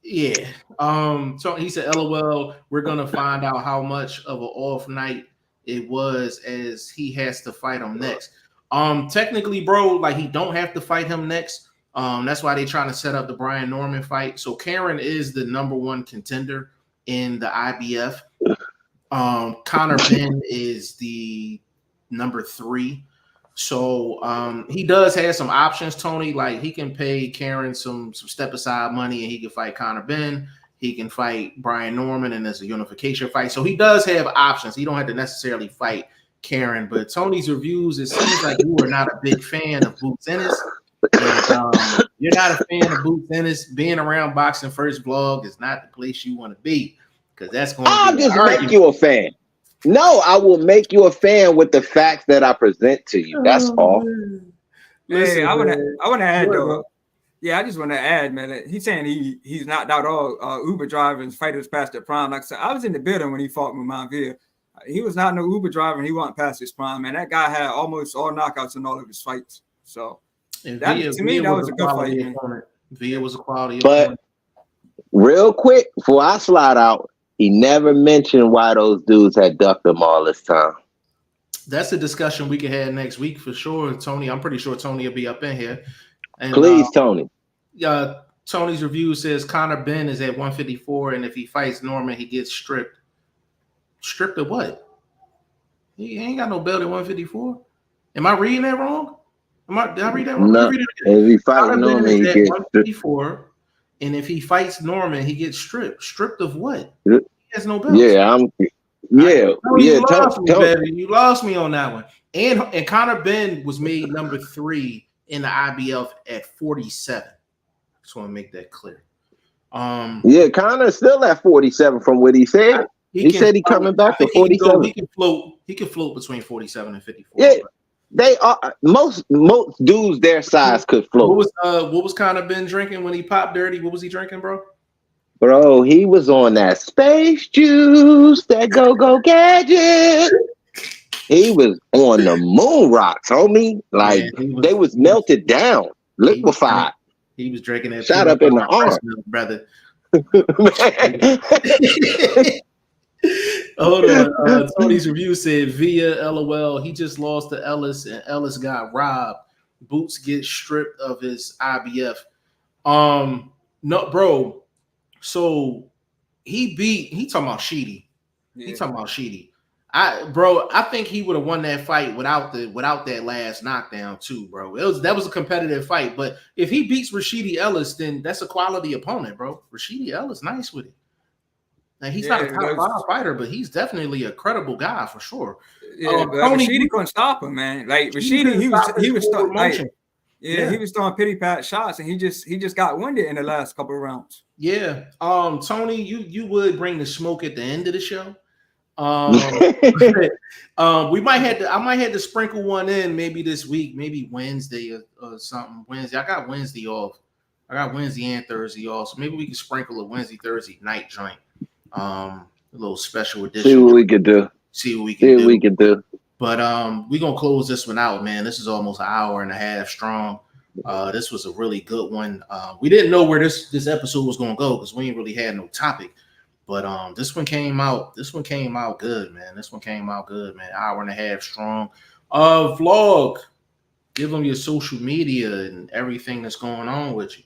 yeah. So he said, LOL, we're gonna find out how much of an off night it was as he has to fight him next. Technically, bro, like he don't have to fight him next. That's why they're trying to set up the Brian Norman fight. So Karen is the #1 contender in the IBF. Conor Benn is the #3. So he does have some options, Tony. Like he can pay Karen some step aside money and he can fight Conor Benn. He can fight Brian Norman and there's a unification fight. So he does have options. He don't have to necessarily fight Karen. But Tony's reviews, it seems like you are not a big fan of Boots Ennis. You're not a fan of Boots Ennis. Being around Boxing First Blog is not the place you want to be because that's going to I'll just make you a fan. No, I will make you a fan with the facts that I present to you. That's all. Listen, I want to add though. Yeah, I just want to add, man. He's saying he's knocked out all Uber drivers, fighters past their prime. Like I said, I was in the building when he fought with Montville. He was not no Uber driver, and he wasn't past his prime. Man, that guy had almost all knockouts in all of his fights. So And That to me, that Was was a a good fight, quality man. opponent. Villa was a quality But opponent. real quick, before I slide out, he never mentioned why those dudes had ducked him all this time. That's a discussion we can have next week for sure, Tony. I'm pretty sure Tony will be up in here. And Please, Tony. Tony's review says Conor Benn is at 154, and if he fights Norman, he gets stripped. Stripped of what? He ain't got no belt at 154. Am I reading that wrong? Did I read that wrong? No, Let me read it again. if he fight Conor Benn Norman, is he at gets 154, and if he fights Norman, he gets stripped. Stripped of what? He has no belt. Yeah, You lost me, Tony. baby. You lost me on that one. And Conor Benn was made number 3 in the IBF at 47. Just want to make that clear. Yeah, Connor's still at 47 from what he said. He said he coming back to 47. He can float. He can float between 47 and 54. Yeah, they are most dudes their size could float. What was Conor Benn drinking when he popped dirty? What was he drinking, bro? Bro, he was on that space juice, that go gadget. He was on the moon rocks, homie. Like they was melted down, liquefied. He was drinking that shot up in the arm, brother. Hold on. Tony's review said via LOL, he just lost to Ellis and Ellis got robbed. Boots get stripped of his IBF. No, bro. So he talking about Sheedy. Yeah. He talking about Sheedy. I think he would have won that fight without that last knockdown too, bro. That was a competitive fight. But if he beats Rashidi Ellis, then that's a quality opponent, bro. Rashidi Ellis, nice with it. Now he's not a top 5 fighter, but he's definitely a credible guy for sure. Yeah, but Rashidi couldn't stop him, man. Like Rashidi, he was throwing, he was throwing pity pat shots, and he just got winded in the last couple of rounds. Yeah. Tony, you would bring the smoke at the end of the show. I might have to sprinkle one in maybe this week, maybe Wednesday or something. Wednesday, I got Wednesday off. I got Wednesday and Thursday off, so maybe we can sprinkle a Wednesday, Thursday night joint. A little special edition. See what we could do. But we're gonna close this one out, man. This is almost an hour and a half strong. This was a really good one. We didn't know where this episode was gonna go because we ain't really had no topic. But this one came out good, man. Hour and a half strong. Vlog. Give them your social media and everything that's going on with you.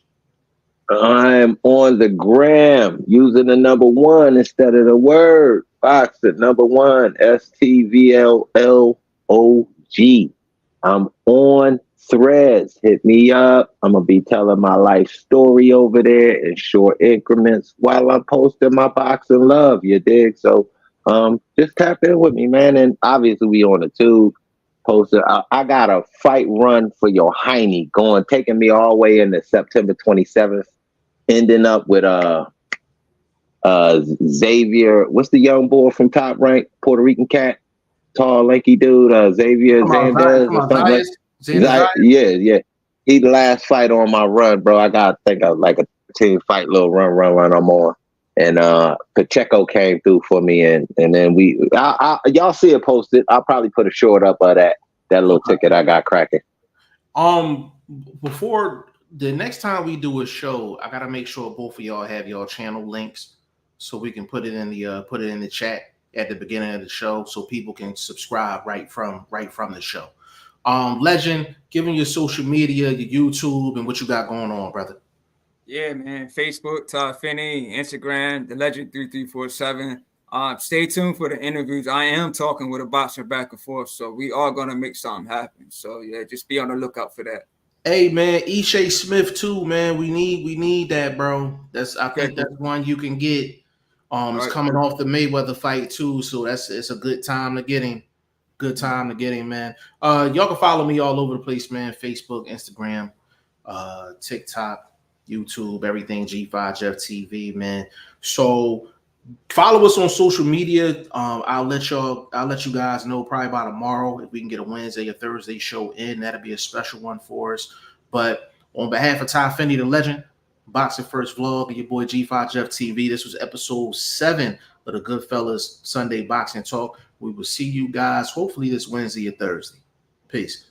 I'm on the gram using the number 1 instead of the word. Boxing number 1, STVLLOG. I'm on Threads. Hit me up. I'm gonna be telling my life story over there in short increments while I'm posting my boxing love. You dig? So just tap in with me, man. And obviously we on the tube. Posted. I got a fight run for your Heine taking me all the way into September 27th. Ending up with Xavier. What's the young boy from Top Rank? Puerto Rican cat, tall, lanky dude. Xavier Zandez or something. Yeah. He the last fight on my run, bro. I got think of like a team fight, little run I'm on. And Pacheco came through for me, and then y'all see it posted. I'll probably put a short up of that little ticket I got cracking. Before the next time we do a show, I gotta make sure both of y'all have y'all channel links so we can put it in the chat at the beginning of the show so people can subscribe right from the show. Legend, giving your social media, your YouTube, and what you got going on, brother. Yeah, man. Facebook, Todd Finney, Instagram, the Legend 3347. Stay tuned for the interviews. I am talking with a boxer back and forth, so we are gonna make something happen. So yeah, just be on the lookout for that. Hey man, Ishe Smith too, man. We need that, bro. I think that's one you can get. It's coming off the Mayweather fight too, so it's a good time to get him. Man. Y'all can follow me all over the place, man. Facebook, Instagram, TikTok, YouTube, everything G5 Jeff TV, man. So follow us on social media. I'll let you guys know probably by tomorrow if we can get a Wednesday or Thursday show in. That'll be a special one for us. But on behalf of Ty Finney, the Legend, Boxing First Vlog, and your boy G5 Jeff TV, this was episode 7 of the Goodfellas Sunday Boxing Talk. We will see you guys hopefully this Wednesday or Thursday. Peace.